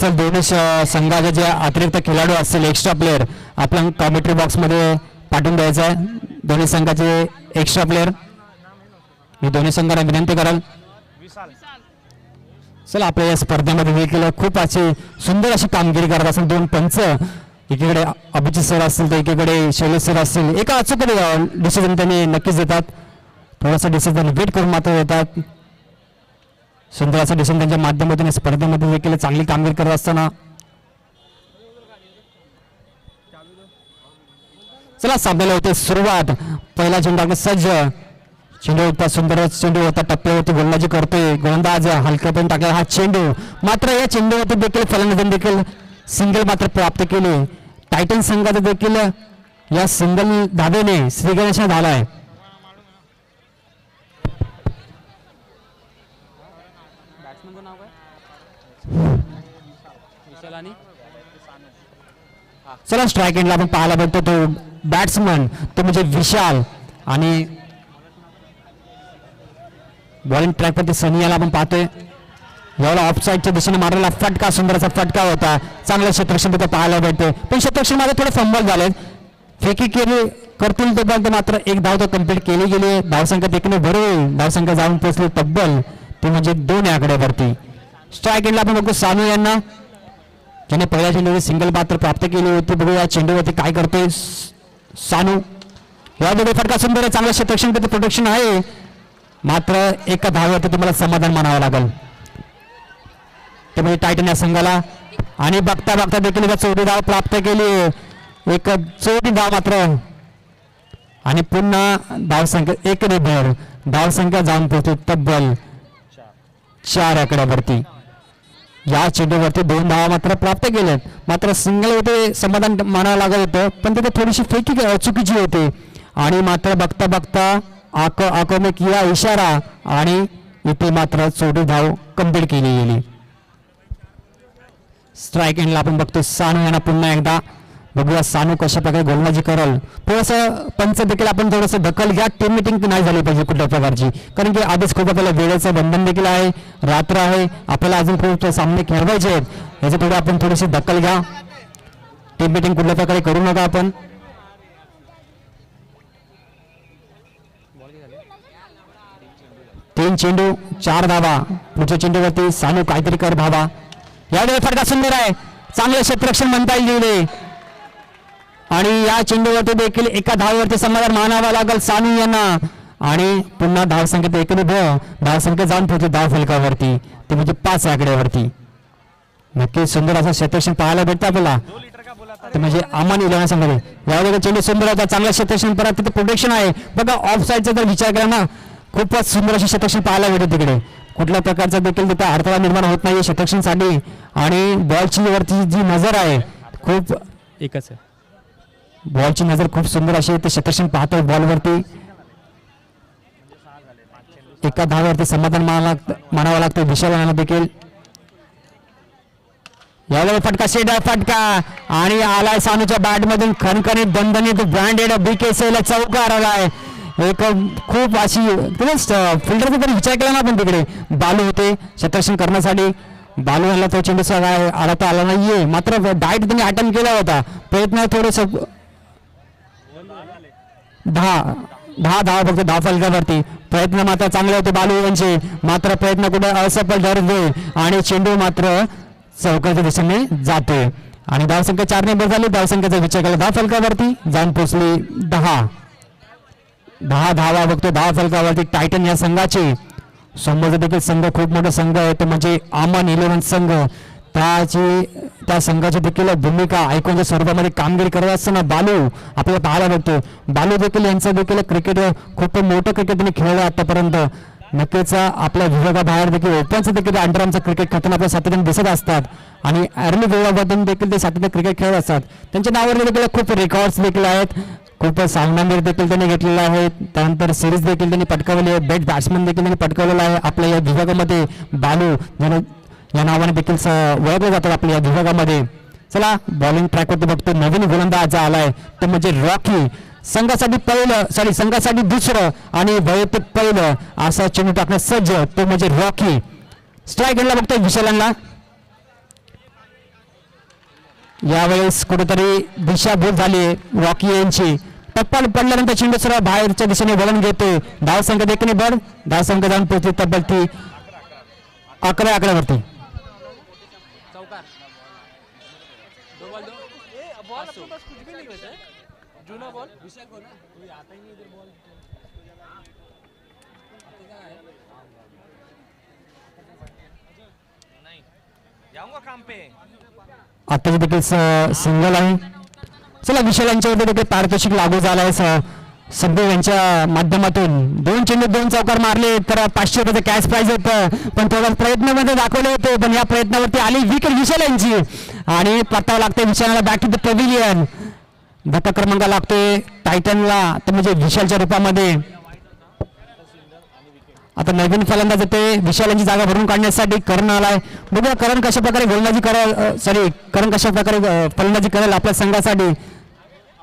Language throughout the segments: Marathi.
तर दोन्ही संघाचे जे अतिरिक्त खेळाडू असतील एक्स्ट्रा प्लेअर आपल्या कॉमेंट्री बॉक्समध्ये पाठवून द्यायचं आहे. दोन्ही संघाचे एक्स्ट्रा प्लेअर मी दोन्ही संघांना विनंती कराल. चला आपल्या या स्पर्धेमध्ये देखील खूप अशी सुंदर अशी कामगिरी करत असेल दोन पंच, एकीकडे अभिजित सर असतील तर एकीकडे शैलेश सर असतील. एका अचूक डिसिजन त्यांनी नक्कीच देतात. थोडासा डिसिजन वेट करून मात्र देतात. सुंदर असं डिसिजन त्यांच्या माध्यमातून स्पर्धेमध्ये देखील चांगली कामगिरी करत असताना चला सामन्याला होते सुरुवात. पहिला चेंडू सज्ज, चेंडू होता सुंदर चेंडू होता, टप्प्यावरती गोलंदाजी करतोय गोलंदाज, हलक्यापर्यंत टाकला हा चेंडू. मात्र या चेंडूवरती देखील फलंदाजांनी देखील सिंगल मात्र प्राप्त केले. टायटन संघाचा देखील या सिंगल धावेने श्रीगणेश झालाय. चला स्ट्राईक एंडला आपण पाहायला भेटतो तो बॅट्समन तो म्हणजे विशाल आणि बॉलिंग ट्रॅक वरती सनियाला आपण पाहतोय. याला ऑफ साईडच्या दिशेने मारलेला फटका, सुंदरचा फटका होता. चांगलं क्षेत्ररक्षण तिथे पाहायला भेटते, पण क्षेत्ररक्षण मध्ये थोडे फंबल झाले. फेकी केली करतील तोपर्यंत मात्र एक धाव तो कंप्लीट केली गेली. धावसंख्या देखील बरोबर धावसंख्या जाऊन पोहोचली तब्बल ते म्हणजे 2 या आकड्यावरती. स्ट्राईक एंडला आपण बघतो सानू यांना, ज्याने पहिल्या चेंडूवरती सिंगल मात्र प्राप्त केली होती. बघूया चेंडूवरती काय करतोय सानू. यामध्ये फटका सुंदर आहे, चांगलं क्षेत्ररक्षण तिथे प्रोटेक्शन आहे. मात्र एका धावेवरती तुम्हाला समाधान मानावं लागेल ते म्हणजे टायटन या संघाला. आणि बघता बघता देखील एका चौथी धाव प्राप्त केली, एक चौथी धाव मात्र. आणि पुन्हा धावसंख्या एक भर धावसंख्या जाऊन पोहोचली तब्बल 4 आकड्यावरती. या चेंडूवरती 2 धावा मात्र प्राप्त केल्यात. मात्र सिंगल होते समाधान मानावं लागत होतं, पण तिथे थोडीशी फेकी चुकीची होती. आणि मात्र बघता बघता आको में किया इशारा आणि इथे मात्र चौथी धाव कंप्लीट केली गेली. स्ट्राईक एंडला आपण बघतो सानू यांना पुन्हा एकदा. बघूया सानू कशा प्रकारे गोलंदाजी करल. थोडंसं पंच देखील आपण थोडंसं दखल घ्या. टीम मिटिंग नाही झाली पाहिजे कुठल्या प्रकारची, कारण की आधीच खूप आपल्याला वेळेचं बंधन देखील आहे, रात्र आहे, आपल्याला अजून खूप सामने खेळवायचे आहेत. याच्या पुढे आपण थोडीशी दखल घ्या. टीम मिटिंग कुठल्या प्रकारे करू नका आपण. तीन चेंडू 4 धावा. पुढच्या चेंडूवरती सानू काहीतरी कर भावा. यावेळी फटका सुंदर आहे, चांगले क्षेत्ररक्षण म्हणता येईल. आणि या चेंडूवरती देखील एका धावेवरती समाधान मानावं लागेल सानू यांना. आणि पुन्हा धावसंख्येत एकूण धावसंख्या जाऊन पोहोचली धाव फलकावरती ते म्हणजे 5 आकड्यावरती. नक्कीच सुंदर असं क्षेत्ररक्षण पाहायला भेटतं आपल्याला ते म्हणजे आमान इलेव्हन संघाने. यावेळी चेंडू सुंदर होता, चांगलं क्षेत्ररक्षण परत तिथे प्रोटेक्शन आहे. बघा ऑफ साईडचा जर विचार केला ना खूपच सुंदर असे क्षेत्ररक्षण पाहायला भेटत तिकडे. कुठल्या प्रकारचा देखील तिथे अडथळा निर्माण होत नाही क्षेत्ररक्षणसाठी. आणि बॉलची वरती जी नजर आहे खूप एकच आहे, बॉलची नजर खूप सुंदर अशी ते क्षेत्ररक्षण पाहतोय बॉलवरती. एका धाव्यावरती समाधान मानावं लागतं विशाल देखील. यावेळी फटका शेडा फटका आणि आलाय सानूच्या बॅट मधून खणखणीत दणदणीत ब्रँडेड BKCL चौकार आलाय. एक खूप अशी फिल्डरचा जर विचार केला ना आपण तिकडे बालू होते क्षेत्ररक्षण करण्यासाठी. बालू यांना तो चेंडू आला तर आला नाहीये, मात्र डायट त्यांनी अटेम्प्ट केला होता. प्रयत्न थोडस 10 धावा फक्त धाव फलकावरती. प्रयत्न मात्र चांगले होते बालू यांचे, मात्र प्रयत्न कुठे असफल ठरले आणि चेंडू मात्र चौकाच्या दिशेने जातोय. आणि धावसंख्या 4 ने झाली. धावसंख्येचा विचार केला धाव फलकावरती जाऊन पोहोचली 10 धावा बघतो धाव फलकावरती टायटन या संघाचे. समोरचा देखील संघ खूप मोठा संघ आहे तो म्हणजे आमान इलेव्हन संघ. त्या संघाची देखील भूमिका ऐकूनच्या स्वरूपामध्ये कामगिरी करत असताना बालू आपल्याला पाहायला भेटतो. बालू देखील यांचं देखील क्रिकेट खूप मोठं क्रिकेट त्यांनी खेळलं आतापर्यंत. नक्कीच आपल्या विभागाबाहेर देखील ओपनचं देखील अंडरआर्मचं क्रिकेट खेळताना आपल्या सातत्याने दिसत असतात आणि अर्ली विभागातून देखील ते सातत्याने क्रिकेट खेळत असतात. त्यांच्या नावावर देखील खूप रेकॉर्ड्स देखील आहेत, खूप सामनावीर देखील त्यांनी घेतलेला आहे. त्यानंतर सिरीज देखील त्यांनी पटकावली आहे. बेस्ट बॅट्समन देखील त्यांनी पटकावलेला आहे आपल्या या विभागामध्ये. बालू या नावाने देखील ओळखले जातात आपल्या या विभागामध्ये. चला बॉलिंग ट्रॅकवरती बघतो नवीन गोलंदाज आलाय तो म्हणजे रॉकी. संघासाठी दुसरं आणि वैयक्तिक पहिलं असा चेंडू टाकण्यास सज्ज तो म्हणजे रॉकी. स्ट्राईक एंडला बघतोय विशालांना. यावेळेस कुठेतरी दिशाभूल झाली रॉकी यांची. टप्पा पडल्यानंतर चेंडू सरळ बाहेरच्या दिशेने वळण घेते. धावसंख्या देखील बळ धावसंख्या जाऊन पोहोचते तब्बल ती 11 आकड्यावरती. आताची देखील सिंगल आहे. चला विशाल यांच्यावरती देखील पारितोषिक लागू झालं आहे सध्या यांच्या माध्यमातून. 2 चेंडू 2 चौकार मारले तर 500 रुपयाचं कॅश प्राइज होतं. पण थोडा प्रयत्नामध्ये दाखवले होते पण या प्रयत्नावरती आली विकेट विशाल यांची आणि परतावं लागते विशालला बॅक टू द पॅव्हिलियन. धक्का क्रमांक लागतोय टायटनला तर म्हणजे विशालच्या रूपामध्ये. आता नवीन फलंदाज येते विशाल यांची जागा भरून काढण्यासाठी करण आलाय. बघूया करण कशा प्रकारे गोलंदाजी करेल करण कशा प्रकारे फलंदाजी करेल आपल्या संघासाठी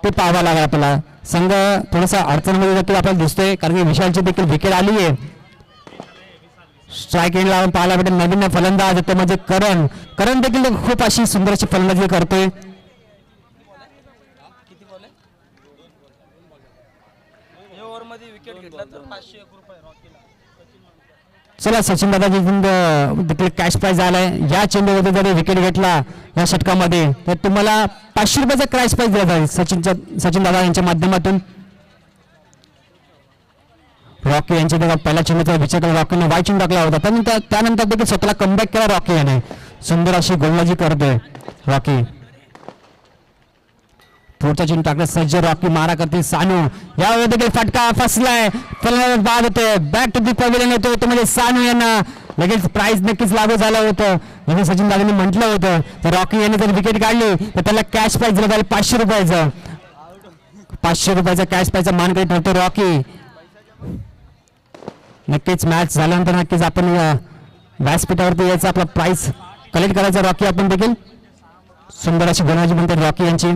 ते पाहावं लागेल आपल्याला. संघ थोडासा अडचणमध्ये देखील आपल्याला दिसतोय कारण की विशालची देखील विकेट आली आहे. स्ट्राईक एंड लावून पाहायला भेटेल नवीन फलंदाज येते म्हणजे करण देखील खूप अशी सुंदर अशी फलंदाजी करतोय. चला सचिन दादाजी देखील कॅश प्राइज आलाय. या चेंडूमध्ये जर विकेट घेतला या षटकामध्ये तर तुम्हाला 500 रुपयाचा कॅश प्राइज दिला जाईल सचिन दादा यांच्या माध्यमातून. रॉकी यांच्या देखील पहिल्या चेंडूचा विचार केला रॉकीने वाईट चेंडू टाकला होता पण त्यानंतर देखील स्वतःला कमबॅक केला रॉकी याने. सुंदर अशी गोलंदाजी करतोय रॉकी. पुढचा चेंडू टाकला सज्ज रॉकी मारा करते सानू. यावेळी देखील फटका फसलाय फलंदाज बाद होते. बॅक टू दी पॅव्हिलियन येतो तो म्हणजे सानू यांना लगेच प्राइज नक्कीच लागू झालं होतं. म्हणजे सचिन दादांनी म्हटलं होतं तर रॉकी यांनी जर विकेट काढली तर त्याला कॅश प्राइज दिलं जाईल 500 रुपयाचं. 500 रुपयाचा कॅश प्राइजचा मानकरी ठरतो रॉकी. नक्कीच मॅच झाल्यानंतर नक्कीच आपण व्यासपीठावरती यायचं आपला प्राइज कलेक्ट करायचा रॉकी आपण देखील. सुंदर अशी गोलंदाजी म्हणते रॉकी यांची.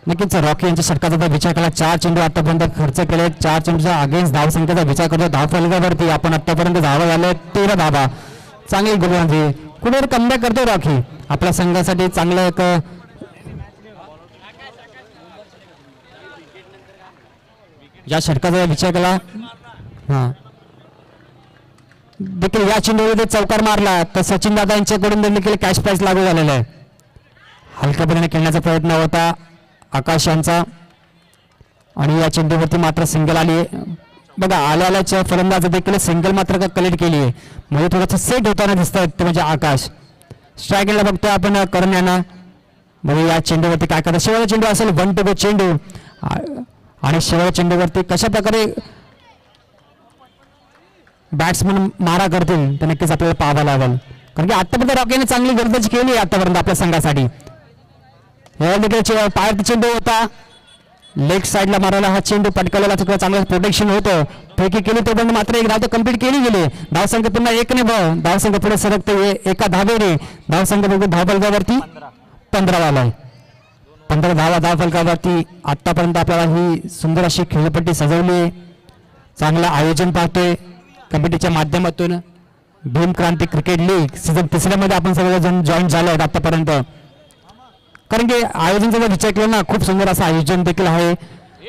नक्कीच रॉकी यांच्या षटकाचा जर विचार केला 4 चेंडू आतापर्यंत खर्च केले. 4 चेंडूचा अगेन्स्ट धावसंख्येचा विचार करतो धाव फलकावरती आपण आतापर्यंत धावा झाले 13 धावा. चांगली गोलंदाजी कुठे कमबॅक करतो रॉकी आपल्या संघासाठी. चांगलं एक या षटकाचा विचार केला देखील या चेंडूमध्ये चौकार मारला तर सचिन दादा यांच्याकडून देखील कॅश प्राइज लागू झालेला आहे. हलक्यापणे खेळण्याचा प्रयत्न होता आकाश यांचा आणि या चेंडूवरती मात्र सिंगल आली आहे. बघा आल्याच्या फलंदाज देखील सिंगल मात्र कलेक्ट केली आहे म्हणजे थोडंसं सेट होताना दिसत आहे म्हणजे आकाश. स्ट्राईक एंडला बघतोय आपण करण यांना. बघू या चेंडूवरती काय करतात. शेवटचा चेंडू असेल 1 to go चेंडू आणि शेवटच्या चेंडूवरती कशा प्रकारे बॅट्समन मारा करतील तर नक्कीच आपल्याला पाहावं लागेल कारण की आतापर्यंत रॉकीने चांगली गोलंदाजी केली आहे आतापर्यंत आपल्या संघासाठी. पायात चेंडू होता लेग साईडला मारायला हा चेंडू पटकवलेला चांगलं प्रोटेक्शन होतं. फेकी केली तोपर्यंत मात्र एक धाव कंप्लीट केली गेली. धावसंख्या पुन्हा 1 ने धावसंख्या पुढे सरकते एका धावेने. धावसंख्या धावफलकावरती 15 आलाय. 15 धावा धावफलकावरती. आतापर्यंत आपल्याला ही सुंदर अशी खेळपट्टी सजवली. चांगलं आयोजन पाहतोय कमिटीच्या माध्यमातून. भीम क्रांती क्रिकेट लीग सीझन 3 मध्ये आपण सगळेजण जॉईन झाले आहेत आतापर्यंत. कारण की आयोजनचा जर विचार केला ना खूप सुंदर असं आयोजन देखील आहे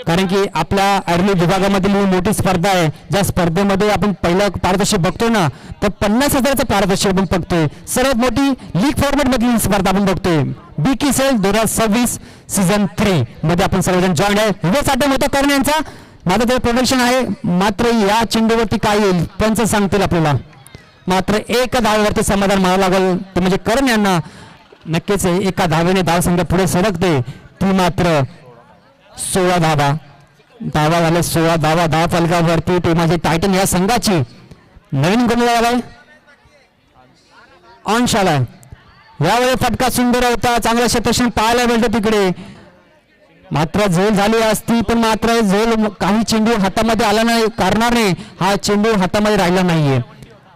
कारण की आपल्या अर्ली विभागामधील ही मोठी स्पर्धा आहे. ज्या स्पर्धेमध्ये आपण पहिलं पारितोषिक बघतो ना तर 50,000चं पारितोषिक आपण बघतोय. सर्वात मोठी लीग फॉर्मॅट मधली स्पर्धा आपण बघतोय BKCL 2026 सीझन 3 मध्ये आपण सर्वजण जॉईन आहे. रिव्हर्स अटेम्प्ट होता करण यांचा. माझं ते प्रोटेक्शन आहे मात्र या चेंडूवरती काय येईल पंच सांगतील आपल्याला. मात्र 1 धावेवरती समाधान मानावं लागेल ते म्हणजे करण यांना. नक्कीच एका धावेने धावसंख्या पुढे सरकते ती मात्र 16 धावा झाले. 16 धावा धाव फलकावरती ते माझे टायटन या संघाची. नवीन गोलंदाज आलाय अंश आलाय. यावेळी फटका सुंदर होता. चांगलं क्षेत्रक्षण पाहायला मिळतं तिकडे. मात्र झोल झाली असती पण मात्र झोल काही चेंडू हातामध्ये आला नाही कारणाने हा चेंडू हातामध्ये राहिला नाहीये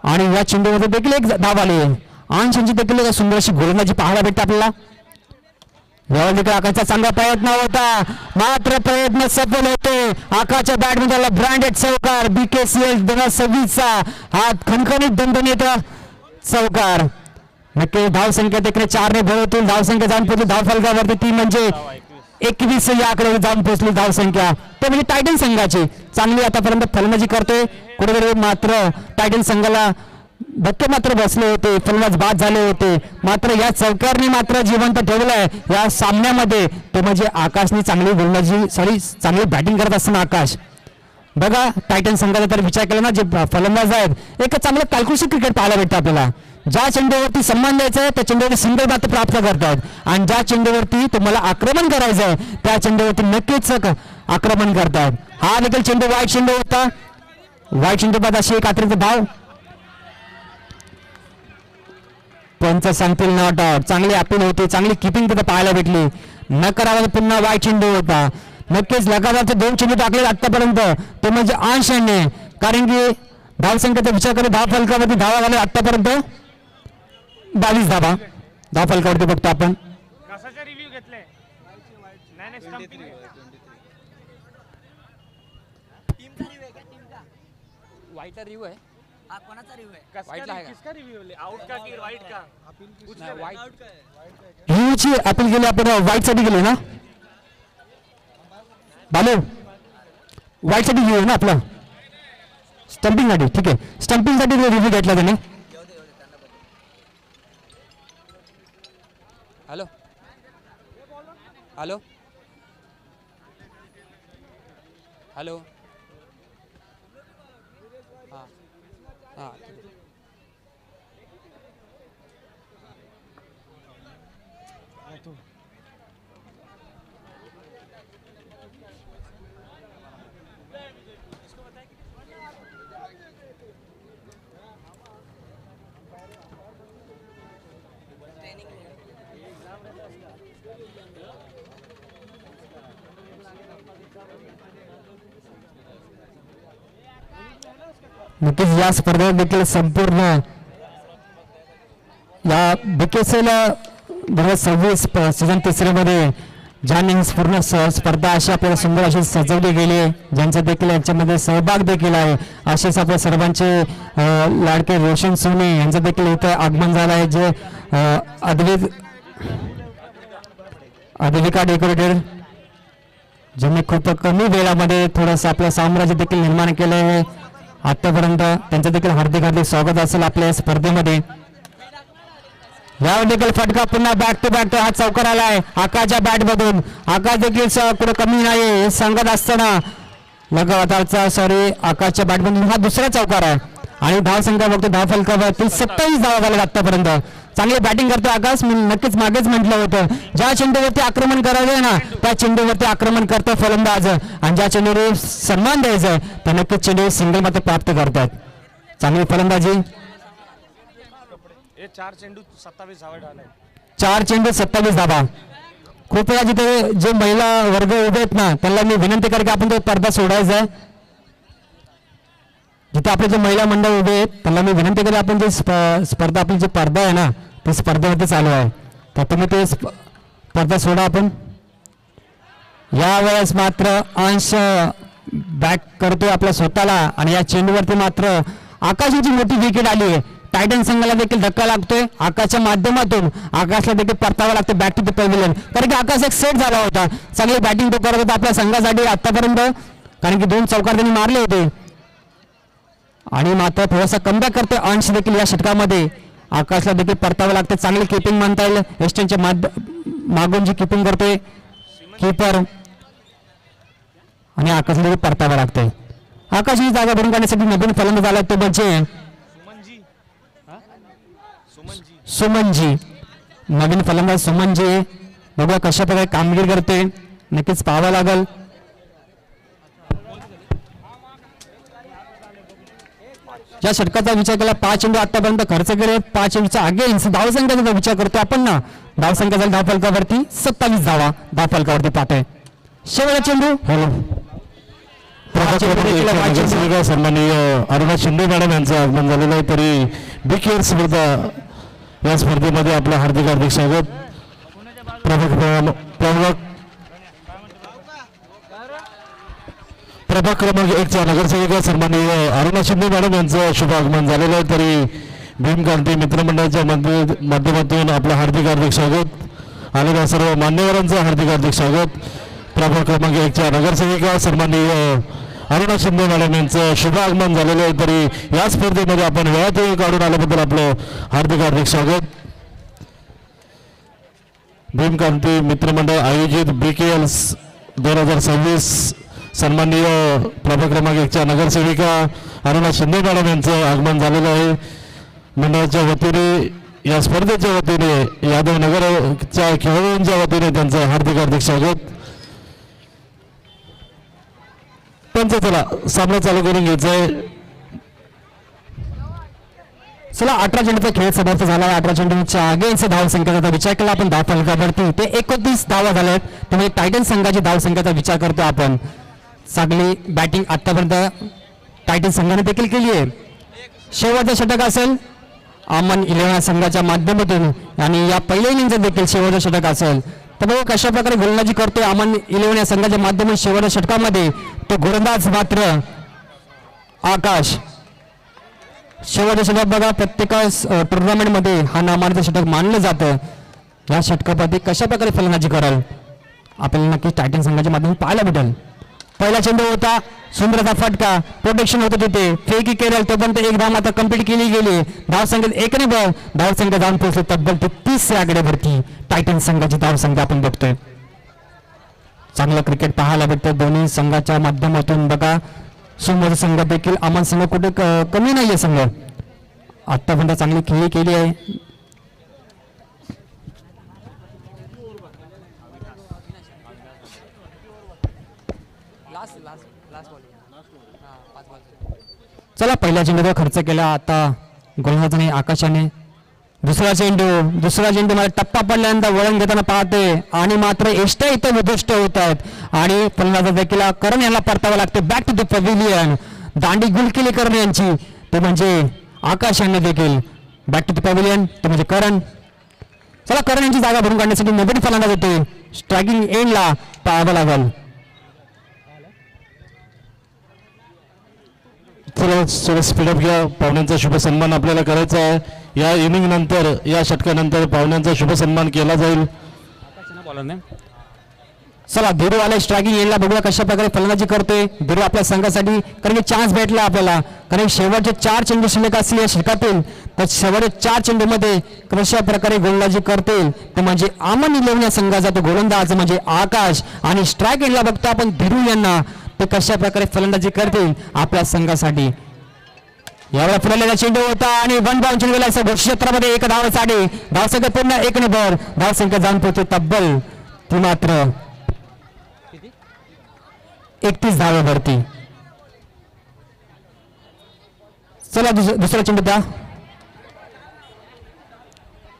आणि या चेंडूमध्ये देखील एक धाव आली आहे. अंश यांची देखील सुंदर अशी गोलंदाजी पाहायला भेटते आपल्याला. यावर देखील आकाशचा चांगला प्रयत्न होता, मात्र प्रयत्न सफल होते. आकाशच्या बॅटमॅनला ब्रँडेड चौकार, BKCL 2026चा हा खणखणीत दणदणीत चौकार. नक्की धावसंख्या देखील 4 ने भरवतील. धावसंख्या जाऊन पोहोचली धावफलकावरती, ती म्हणजे 21 या आकडे जाऊन पोहोचली धावसंख्या. ते म्हणजे टायटन संघाची चांगली आतापर्यंत फलंदाजी करतोय. कुठेतरी मात्र टायटन संघाला धक्के मात्र बसले होते, फलंदाज बाद झाले होते. मात्र या चौकारने मात्र जिवंत ठेवलंय या सामन्यामध्ये. ते म्हणजे आकाशने चांगली गोलंदाजी चांगली बॅटिंग करत असताना आकाश. बघा टायटन संघाचा तर विचार केला ना, जे फलंदाज आहेत एक चांगलं कॅल्क्युलेशन क्रिकेट पाहायला भेटतं आपल्याला. ज्या चेंडूवरती सन्मान द्यायचा आहे त्या चेंडूवरती सिंगल मात्र प्राप्त करतात, आणि ज्या चेंडूवरती तुम्हाला आक्रमण करायचं आहे त्या चेंडूवरती नक्कीच आक्रमण करतात. हा देखील चेंडू वाईट चेंडू होता. वाईट चेंडू बाद अशी एक अतिरिक्त धाव. पंच सांगतील नॉट आउट. चांगली अपील होती, चांगली किपिंग तिथे पाहायला भेटली. न करावा पुन्हा वाईट चेंडू होता. नक्कीच लगातार 2 चेंडू टाकले आतापर्यंत, ते म्हणजे अंश यांनी. कारण की धावसंख्येचा विचार करून धाव फलकावरती धावा झाले आतापर्यंत 22 धावा धाव फलकावरती बघतो आपण. रिव्ह्यू घेतले वाईटचा रिव्ह्यू आहे. हा कोणाचा रिव्ह्यू आहे? वाईटला आहे का? किसका रिव्ह्यू आउट का की राइट का? नाही, वाईट रिव्ह्यूची अपील केली आपण, वाईट साठी गेली ना बालू? वाईट साठी घेऊ ना आपलं स्टंपिंग साठी. ठीक आहे, स्टंपिंग साठी रिव्ह्यू घेतला त्याने. हॅलो हॅलो हॅलो हां हां नक्कीच या स्पर्धेत देखील संपूर्ण या BKCL 2026 सीझन 3 मध्ये ज्यांनी पूर्ण स्पर्धा अशी आपल्याला सुंदर अशी सजवली गेली आहे, ज्यांचा देखील याच्यामध्ये सहभाग देखील आहे. असेच आपल्या सर्वांचे लाडके रोशन सोनी यांचं देखील इथं आगमन झालं आहे, जे अद्विका डेकोरेटेड, ज्यांनी खूप कमी वेळामध्ये थोडंसं आपलं साम्राज्य देखील निर्माण केलं आहे आतापर्यंत. त्यांचं देखील हार्दिक हार्दिक स्वागत असेल आपल्या या स्पर्धेमध्ये. यावर देखील फटका पुन्हा बॅक टू बॅक हा चौकार आलाय आकाशच्या बॅट मधून. आकाश देखील कुठं कमी नाही हे सांगत असताना लगातारचा आकाशच्या बॅट मधून हा दुसरा चौकार आहे. आणि धाव संख्या बघतो धाव फलकावरती 27 धावा झाल्या आतापर्यंत. चांगली बॅटिंग करतो आकाश. मी नक्कीच मागेच म्हटलं होतं, ज्या चेंडूवरती आक्रमण करायचंय ना त्या चेंडूवरती आक्रमण करतो फलंदाज, आणि ज्या चेंडूवर सन्मान द्यायचा त्या नक्कीच चेंडू सिंगल मात्र प्राप्त करतात. चांगली फलंदाजी. 4 चेंडू 27 धावा झाले. 4 चेंडू 27 धावा. खूप वेळा जिथे जे महिला वर्ग उभे आहेत ना त्यांना मी विनंती करेन की आपण तो पडदा सोडायचा आहे. जिथे आपले जे महिला मंडळ उभे आहेत त्यांना मी विनंती करेन आपण जे स्पर्धा आपली जे पडदा आहे ना ते स्पर्धेमध्ये चालू आहे तर तुम्ही ते पडदा सोडा. आपण यावेळेस मात्र अंश बॅक करतोय आपल्या स्वतःला, आणि या चेंडूवरती मात्र आकाशाची मोठी विकेट आली आहे. टायटन संघाला देखील धक्का लागतोय. आकाशच्या माध्यमातून आकाशला देखील परतावं लागतं बॅक टू द पॅव्हिलियन, कारण की आकाश एक सेट झाला होता. चांगली बॅटिंग तो करत होता आपल्या संघासाठी आतापर्यंत, कारण की 2 चौकार त्यांनी मारले होते. आणि मात्र थोडासा कमबॅक करतोय अंश देखील या षटकामध्ये. आकाशला देखील परतावं लागतं. चांगली किपिंग म्हणता येईल. वेस्टर्नच्या मागून जी किपिंग करतोय कीपर, आणि आकाशला देखील परतावं लागतंय. आकाश ही जागा भरून काढण्यासाठी नवीन फलंदाज आला तो म्हणजे सुमनजी. नवीन फलंदाज सुमनजी. बघूया कशा प्रकारे कामगिरी करते, नक्कीच पाहावं लागेल. या षटकाचा विचार केला 5 चेंडू आतापर्यंत खर्च केले. 5 चेंडूचा अगेन्स्ट धावसंख्येचा विचार करतो आपण ना. धावसंख्या झाली धाव फलकावरती 27 धावा धाव फलकावरती पाहतोय. शेवटचा चेंडू सन्माननीय अरुणा शिंदे मॅडम यांचं आगमन झालेलं आहे. तरी BKL स्पर्धा या स्पर्धेमध्ये आपलं हार्दिक स्वागत. प्रभाग क्रमांक 1च्या नगरसेविका सन्माननीय अरुणा शिंदे मॅडम यांचं शुभ आगमन झालेलं आहे. तरी भीमक्रांती मित्रमंडळाच्या माध्यमातून आपलं हार्दिक स्वागत. आलेल्या सर्व मान्यवरांचं हार्दिक स्वागत. प्रभाग क्रमांक 1च्या नगरसेविका सन्माननीय अरुणा शिंदे मॅडम यांचं शुभ आगमन झालेलं आहे. तरी या स्पर्धेमध्ये आपण वेळात वेळ काढून आल्याबद्दल आपलं हार्दिक स्वागत. भीमक्रांती मित्रमंडळ आयोजित BKL 2026 सन्माननीय प्रभाग क्रमांक 1च्या नगरसेविका अरुणा शिंदे मॅडम यांचं आगमन झालेलं आहे. मंडळाच्या वतीने या स्पर्धेच्या वतीने यादव नगरच्या खेळाडूंच्या वतीने त्यांचं हार्दिक स्वागत. त्यांचं चला सामना चालू करून घ्यायचा आहे. चला 18 चेंडूचा खेळ समाप्त झाला. 18 चेंडूच्या अगेन्स्ट धाव संख्येचा विचार केला आपण धाव फलकावरती ते 29 धावा झाल्यात. त्यामुळे टायटन संघाची धाव संख्येचा विचार करतो आपण. चांगली बॅटिंग आतापर्यंत टायटन संघाने देखील केली आहे. शेवटचं षटक असेल अमन 11 संघाच्या माध्यमातून आणि या पहिल्या इनिंगचं देखील शेवटचं षटक असेल. तर बघू कशा प्रकारे गोलंदाजी करतोय अमन 11 या संघाच्या माध्यमातून. शेवटच्या षटकामध्ये तो गोलंदाज मात्र आकाश. शेवटचं षटक बघा प्रत्येक टुर्नामेंटमध्ये हा नामांकित षटक मानलं जातं. या षटकामध्ये कशा प्रकारे फलंदाजी कराल आपल्याला नक्कीच टायटन संघाच्या माध्यमातून पाहायला भेटेल. पहिला चेंडू होता सुंदर असा फटका प्रोटेक्शन होतं तिथे फेकी केलं तो पण एक धाव आता कंप्लीट केली गेली. धाव संख्येत 1 ने धाव संख्या जाऊन पोहोचले तब्बल 30 या आकड्यावरती. टायटन संघाची धाव संख्या आपण बघतोय. चांगलं क्रिकेट पाहायला भेटतं दोन्ही संघाच्या माध्यमातून. बघा समोर संघ देखील अमन संघ कुठे कमी नाहीये. संघ आतापर्यंत चांगली खेळी केली आहे. चला पहिल्या चेंडूवर खर्च केला आता गोलंदाजाने आकाशाने. दुसरा चेंडू मला टप्पा पडल्यानंतर वळण घेताना पाहते आणि मात्र एष्टा इथं विध्वस्त होत आहेत आणि फलंदाज देखील करण यांना परतावं लागते. Back to the pavilion. दांडी गुल केली करण यांची ते म्हणजे आकाश यांना देखील बॅक टू द पॅव्हिलियन ते म्हणजे करण. चला करण यांची जागा भरून काढण्यासाठी नवीन फलंदाज होते. स्ट्रायकिंग एंडला पाहावं लागल. चला स्पीडअप घ्या. पाहुण्यांचा शुभ सन्मान आपल्याला करायचा आहे. या इनिंग नंतर या षटकानंतर पाहुण्यांचा शुभ सन्मान केला जाईल. चला धीरू आले स्ट्रायकिंग एंडला. बघूया कशा प्रकारे फलंदाजी करतोय धीरू आपल्या संघासाठी. कारण की चान्स भेटला आपल्याला. कारण शेवटचे 4 चेंडू शिल्लक असतील या षटकातील तर शेवटच्या 4 चेंडूमध्ये कशा प्रकारे गोलंदाजी करतील ते म्हणजे अमन 11 या संघाचा तो गोलंदाज म्हणजे आकाश. आणि स्ट्रायक एंडला बघतो आपण धीरू यांना ते कशा प्रकारे फलंदाजी करतील आपल्या संघासाठी. यावेळेला फुललेला चेंडू होता आणि 1 बाउंड चेंडू गेला. क्षेत्रामध्ये 1 धावासाठी धावसंख्या पूर्ण 1 ने भर. धावसंख्या जाऊन पोहोचते तब्बल ती मात्र 31 धावेवरती. चला दुसरा चेंडू द्या.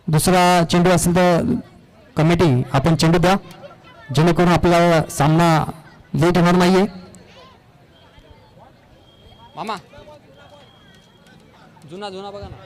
दुसरा चेंडू असेल तर कमिटी आपण चेंडू द्या जेणेकरून आपला सामना लेट होणार नाहीये. मामा जुना बघा ना.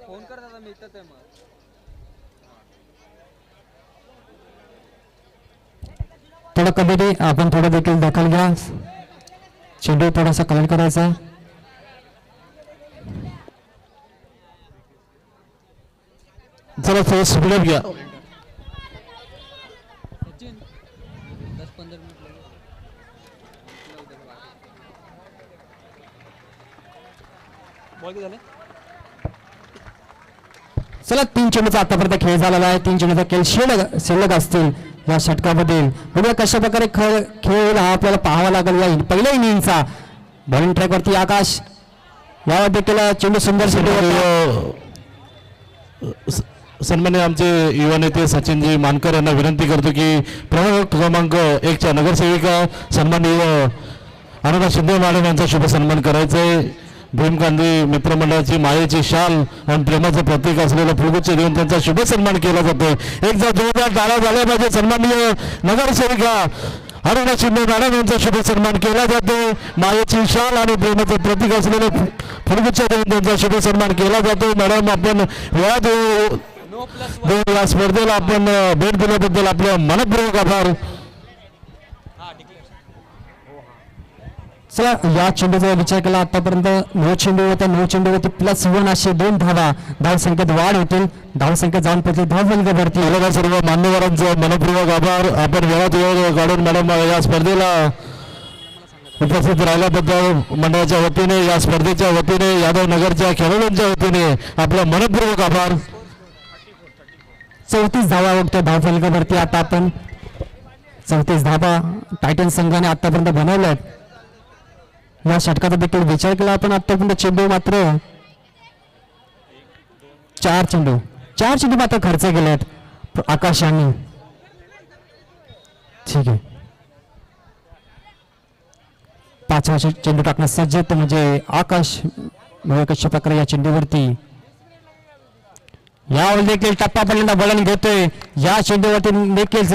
फोन कर दादा मी इथंच आहे. मग थोडं कबड्डी आपण थोडं देखील दखल घ्या. चेंडू थोडासा कलर करायचा. चला थोडं स्पीडअप घ्या. सचिन 10-15 मिनिट लागेल. बॉल किती झाले. चला 3 चेंडूचा आतापर्यंत खेळ झालेला आहे. 3 चेंडूचा खेळ शिल्लक असतील या षटकामध्ये. बघूया कशा प्रकारे खेळ हा आपल्याला पाहावा लागेल. या पहिल्या इनिंगचा बॉलिंग ट्रॅकवरती आकाश. यावर देखील चेंडू सुंदर सन्मान्य आमचे युवा नेते सचिनजी मानकर यांना विनंती करतो की प्रभाग क्रमांक 1च्या नगरसेविका सन्माननीय अनुराग शिंदे मॅडम यांचा शुभ सन्मान करायचा आहे. भीमकांदी मित्रमंडळाची मायेची शाल आणि प्रेमाचं प्रतीक असलेलं फुलगुच्छ देऊन त्यांचा शुभ सन्मान केला जातोय. एकदा जोरदार टाळ्या झाल्या पाहिजे. सन्माननीय नगरसेविका अनुराग शिंदे मॅडम यांचा शुभ सन्मान केला जातो. मायेची शाल आणि प्रेमाचं प्रतीक असलेलं फुलगुच्छ देऊन त्यांचा शुभ सन्मान केला जातो. मॅडम आपण वेळात देऊन या स्पर्धेला आपण भेट दिल्याबद्दल आपल्या मनपूर्वक आभार. चला या चेंडूचा विचार केला आतापर्यंत 9 चेंडू होता. 9 चेंडूवरती +1 असे 2 धाव संख्येत वाढ होतील. धाव संख्या जाऊन पोहोचली धावफलकावरती. मला सर्व मान्यवरांचं मनपूर्वक आभार. आपण वेळात वेळ काढून मॅडम या स्पर्धेला उपस्थित राहिल्याबद्दल मंडळाच्या वतीने या स्पर्धेच्या वतीने यादव नगरच्या खेळाडूंच्या वतीने आपला मनपूर्वक आभार. 34 धावा बघतो धावफलकावरती. आता आपण 34 धावा टायटन संघाने आतापर्यंत बनवल्यात. या षटकाचा देखील विचार केला आपण आतापर्यंत चेंडू मात्र 4 चेंडू मात्र खर्च केलेत आकाश यांनी. ठीक आहे, 5वा चेंडू टाकण्यास सज्ज आहेत म्हणजे आकाश. कशा प्रकारे या चेंडूवरती यावर देखील टप्पा पहिल्यांदा वळण घेतोय. या चेंडूवरती देखील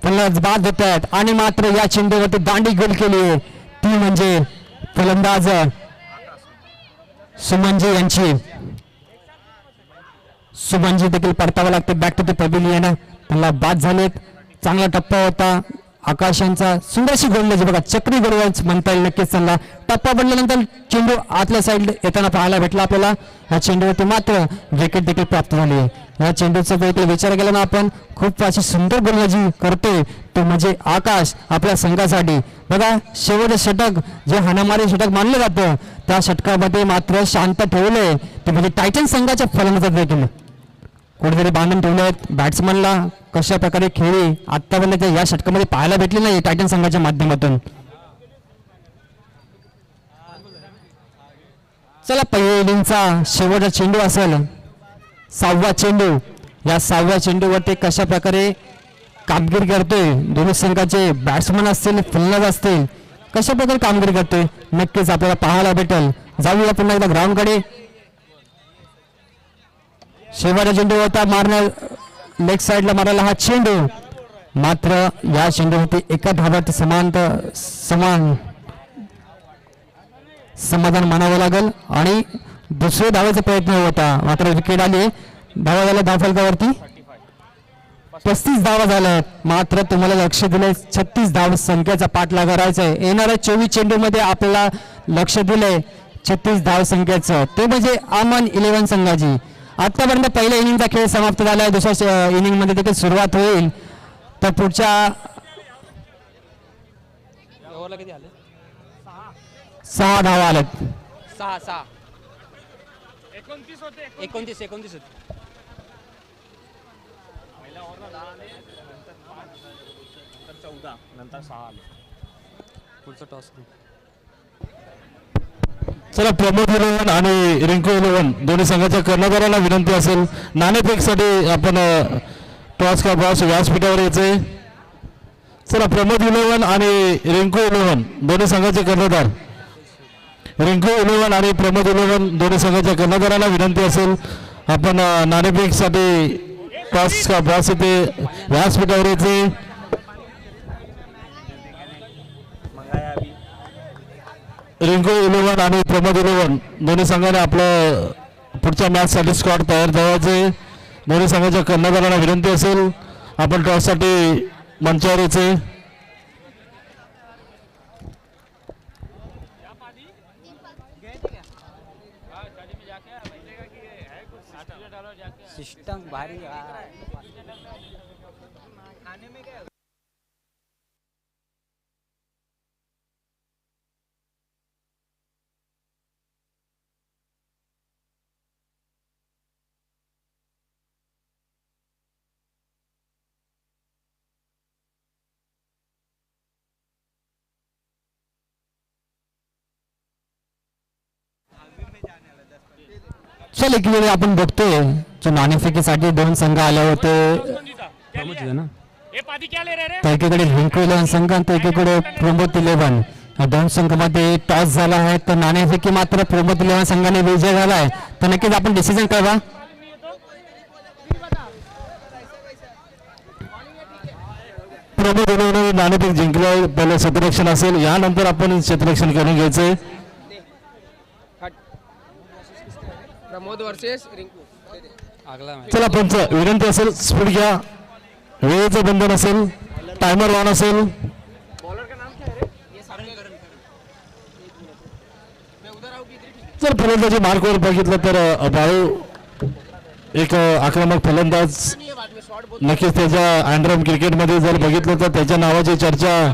फलंदाज बाद होत आहेत आणि मात्र या चेंडूवरती दांडी गोल केली ती म्हणजे फलंदाज सुमनजी यांची. सुमनजी देखील परतावं लागते बॅक टू द पॅव्हिलियन. त्यांना बाद झालेत. चांगला टप्पा होता आकाश यांचा. सुंदरशी गोलंदाजी बघा, चक्री गोलंदाज म्हणता येईल नक्कीच त्यांना. टप्पा बनल्यानंतर चेंडू आतल्या साईड येताना पाहायला भेटला आपल्याला. या चेंडूवरती मात्र विकेट देखील प्राप्त झाली. या चेंडूचा देखील विचार केला ना आपण, खूप अशी सुंदर गोलंदाजी करतोय तो म्हणजे आकाश आपल्या संघासाठी. बघा शेवटचे षटक जे हाणामारी षटक मानलं जातं त्या षटकामध्ये मात्र शांत ठेवलंय ते म्हणजे टायटन संघाच्या फलंदाजात देखील कुठेतरी बांधून ठेवले आहेत. बॅट्समनला कशा प्रकारे खेळी आतापर्यंत या षटकामध्ये पाहायला भेटली नाही टायटन संघाच्या माध्यमातून. चला पहिल्या इनिंगचा शेवटचा चेंडू असेल 6वा चेंडू. या 6व्या चेंडूवरती कशा प्रकारे कामगिरी करतोय दोन्ही संघाचे बॅट्समन असतील फलंदाज असतील कशा प्रकारे कामगिरी करतोय नक्कीच आपल्याला पाहायला भेटेल. जाऊया पुन्हा एकदा ग्राउंडकडे. शेवटचा चेंडू होता मारण्या लेग साईडला मारायला हा चेंडू मात्र या चेंडूवरती एका धावात समाधान मानावं लागेल आणि दुसऱ्या धावाचा प्रयत्न होता मात्र विकेट आली. धावा झाल्या धावफलकावरती 35 धावा झाल्या. मात्र तुम्हाला लक्ष दिलंय 36 धाव संख्येचा पाठलाग करायचा आहे. येणाऱ्या 24 चेंडूमध्ये आपल्याला लक्ष दिलंय 36 धाव संख्येचं ते म्हणजे अमन 11 संघाची. आतापर्यंत पहिल्या इनिंगचा खेळ समाप्त झाला आहे. दुसऱ्या इनिंग मध्ये देखील सुरुवात होईल. तर पुढच्या ओव्हरला किती आले? 6 धावा आल्यात. 6 29 होते 29 होते. पहिल्या ओव्हरला 10 आले, नंतर 5, नंतर 14, नंतर 6 आले. पुढचा टॉस. चला प्रमोद 11 आणि रिंकू 11 दोन्ही संघाच्या कर्णधारांना विनंती असेल नाणेफेकसाठी आपण टॉस का बॉस व्यासपीठावर यायचंय. चला प्रमोद 11 आणि रिंकू 11 दोन्ही संघाचे कर्णधार रिंकू 11 आणि प्रमोद 11 दोन्ही संघाच्या कर्णधारांना विनंती असेल आपण नाणेफेकसाठी टॉस का बॉस इथे व्यासपीठावर यायचे. रिंकू 11 आणि प्रमोद 11 दोन्ही संघाने आपलं पुढच्या मॅचसाठी स्क्वॉड तयार ठेवायचे. दोन्ही संघाच्या कर्णधारांना विनंती असेल आपण टॉससाठी मंचावर यायचे. सिस्टम भारी. चल एकीकडे आपण बघतोय जो नाणेफेकीसाठी 2 संघ आले होते. हे पादी क्या ले रहे रे? तर एकीकडे रिंकू 11 संघ आणि तर एकीकडे प्रमोद 11 या दोन संघामध्ये टॉस झाला आहे तर नाणेफेकी मात्र प्रमोद इलेव्हन संघाने विजय झाला आहे. तर नक्कीच आपण डिसिजन कळवा. प्रमोद इलेव्हन नाणेफेक जिंकलं. पहिलं क्षेत्ररक्षण असेल, यानंतर आपण क्षेत्ररक्षण करून घ्यायचंय. प्रमोद वर्सेस रिंकू. अगला मॅच. चला पंच, विनंती असेल स्पीड घ्या. वेळेचं बंधन असेल, टायमर ऑन असेल. जर फलंदाजी मार्कवर बघितलं तर बाळू एक आक्रमक फलंदाज. नक्कीच त्याच्या अँड्रम क्रिकेटमध्ये जर बघितलं तर त्याच्या नावाची चर्चा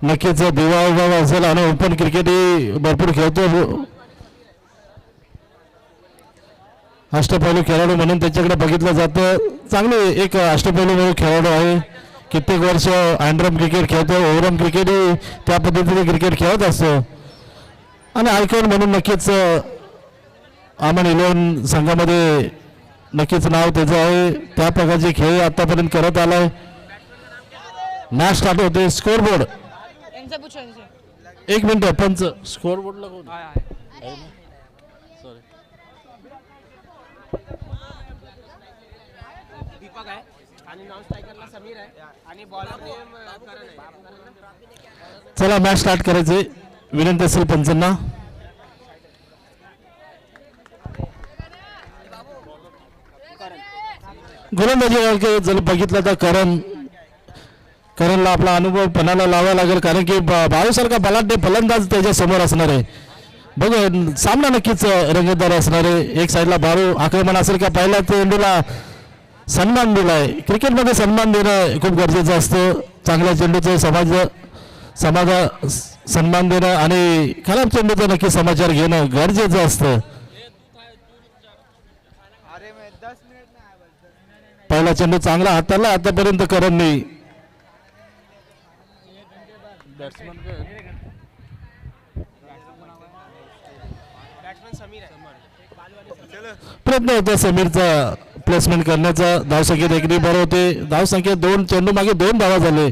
नक्कीच दिवा असेल आणि ओपन क्रिकेटही भरपूर खेळतो. अष्टपैलू खेळाडू म्हणून त्याच्याकडे बघितलं जातं. चांगले एक अष्टपैलू खेळाडू आहे. कित्येक वर्ष अँड्रम क्रिकेट खेळतो, ओव्हरम क्रिकेटही त्या पद्धतीने क्रिकेट खेळत असतो. आणि आयकॉन म्हणून नक्कीच आमन इलेव्हन संघामध्ये नक्कीच नाव त्याचं आहे. त्या प्रकारचे खेळ आतापर्यंत करत आलाय. मॅच स्टार्ट होते. स्कोर बोर्ड एक मिनिट पंच, स्कोर बोर्डला कोण दीपक आहे आणि नॉन स्ट्रायकरला समीर आहे आणि बॉलर नेम करण आहे. चला मॅच स्टार्ट करायचे. विनंती असेल पंचांना. गोलंदाजी जर बघितलं तर करणला आपला अनुभव पणाला लावावा लागेल, कारण की बाळूसारखा बलाढ्य फलंदाज त्याच्या समोर असणार आहे. बघ सामना नक्कीच रंगतदार असणार आहे. एक साईडला बाळू आक्रमण असेल का, पहिल्या चेंडूला सन्मान दिलाय. क्रिकेटमध्ये सन्मान देणं खूप गरजेचं असतं. चांगल्या चेंडूचं समाज सन्मान देणं आणि खराब चेंडूचा नक्की समाचार घेणं गरजेचं असतं. पहिला चेंडू चांगला हाताळला आतापर्यंत करणनी. प्रयत्न होता समीरचा प्लेसमेंट करण्याचा. धावसंख्येत एकरी बरं होते. धावसंख्येत 2 चेंडू मागे 2 धावा झाले.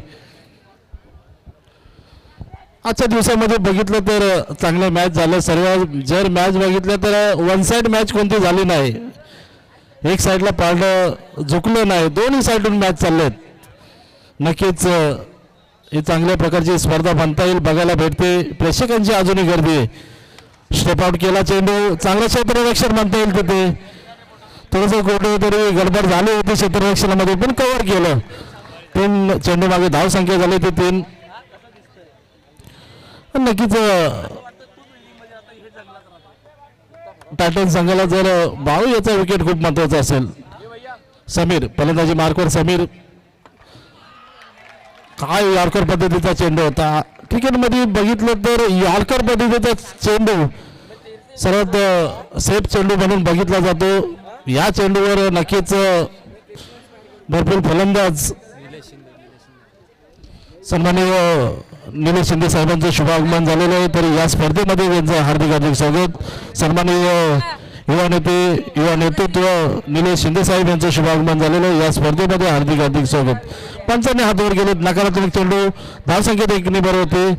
आजच्या दिवसामध्ये बघितलं तर चांगलं मॅच झालं. सर्व जर मॅच बघितलं तर वन साइड मॅच कोणती झाली नाही. एक साईडला पारडं झुकलं नाही. दोन्ही साईडून मॅच चाललेत. नक्कीच ही चांगल्या प्रकारची स्पर्धा म्हणता येईल, बघायला भेटते. प्रेक्षकांची अजूनही गर्दी आहे. स्टेप आउट केला चेंडू. चांगलं क्षेत्ररक्षण म्हणता येईल तिथे. थोडंसं कुठेतरी गडबड झाली होती क्षेत्ररक्षणामध्ये, पण कव्हर केलं. 3 चेंडू मागे धावसंख्या झाली ती 3. नक्कीच टायटन संघाला जर बाळू याचा विकेट खूप महत्वाचा असेल. समीर फलंदाजी मार्कवर. समीर काय यॉर्कर पद्धतीचा चेंडू होता. क्रिकेटमध्ये बघितलं तर यॉर्कर पद्धतीचा चेंडू सर्वात सेफ चेंडू म्हणून बघितला जातो. या चेंडूवर नक्कीच भरपूर फलंदाज सन्माननीय निलेश शिंदे साहेबांचं शुभागमन झालेलं आहे. तर या स्पर्धेमध्ये त्यांचं हार्दिक स्वागत. सन्माननीय युवा नेतृत्व निलेश शिंदे साहेब यांचं शुभागमन झालेलं आहे. या स्पर्धेमध्ये हार्दिक स्वागत. पंचांनी हात वर गेलेत. नकारात्मक चेंडू. धावसंख्येत 1 निबर होते.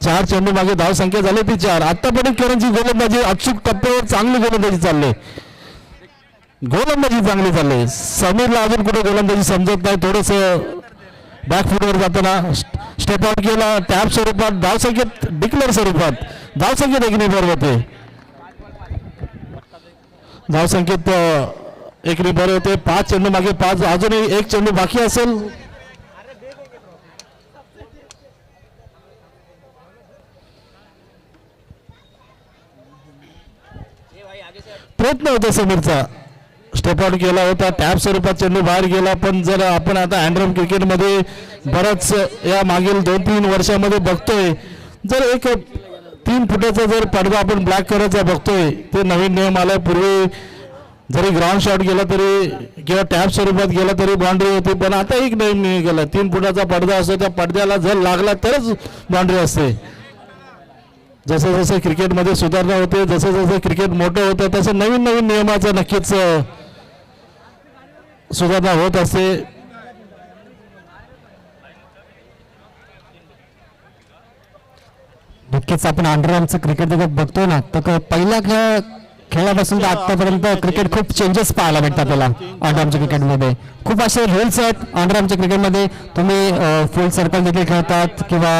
4 चेंडू मागे धावसंख्या झाली ती 4. आतापर्यंत करणची गोलंदाजी अचूक टप्प्यावर चांगली गोलंदाजी चालली. गोलंदाजी चांगली चालली. समीरला अजून कुठे गोलंदाजी समजत नाही. थोडंसं बॅकफुटवर जाताना स्टेप आउट केला. टॅप स्वरूपात धावसंख्येत डिक्लेअर स्वरूपात धावसंख्येत 1 निबर होते. धावसंख्येत 1 निबर होते. 5 चेंडू मागे 5. अजूनही 1 चेंडू बाकी असेल. प्रयत्न होता समीरचा. स्टेप आउट केला होता. टॅप स्वरूपात चेंडू बाहेर गेला. पण जर आपण आता अँड्रम क्रिकेटमध्ये बराच या मागील 2-3 वर्षामध्ये बघतोय, जर एक 3 फुटाचा जर पडदा आपण ब्लॅक करायचा बघतोय. ते नवीन नियम आलाय. पूर्वी जरी ग्राउंड शॉट गेला तरी किंवा टॅप स्वरूपात गेला तरी बाउंड्री होती, पण आता एक नवीन नियम गेला. 3 फुटाचा पडदा असतो. त्या पडद्याला जर लागला तरच बाउंड्री असते. जसं जसं क्रिकेटमध्ये सुधारणा होते, जसं जसं क्रिकेट मोठं होतं, तसं नवीन नवीन नियमाचं नक्कीच सुधारणा होत असते. नक्कीच आपण अंडरआर्मचं क्रिकेट बघतोय ना, तर पहिल्या खेळापासून तर आतापर्यंत क्रिकेट खूप चेंजेस पाहायला भेटतात आपल्याला. अंडरआर्मच्या क्रिकेटमध्ये खूप असे रूल्स आहेत. अंडरआर्मच्या क्रिकेटमध्ये तुम्ही फुल सर्कल देखील खेळतात किंवा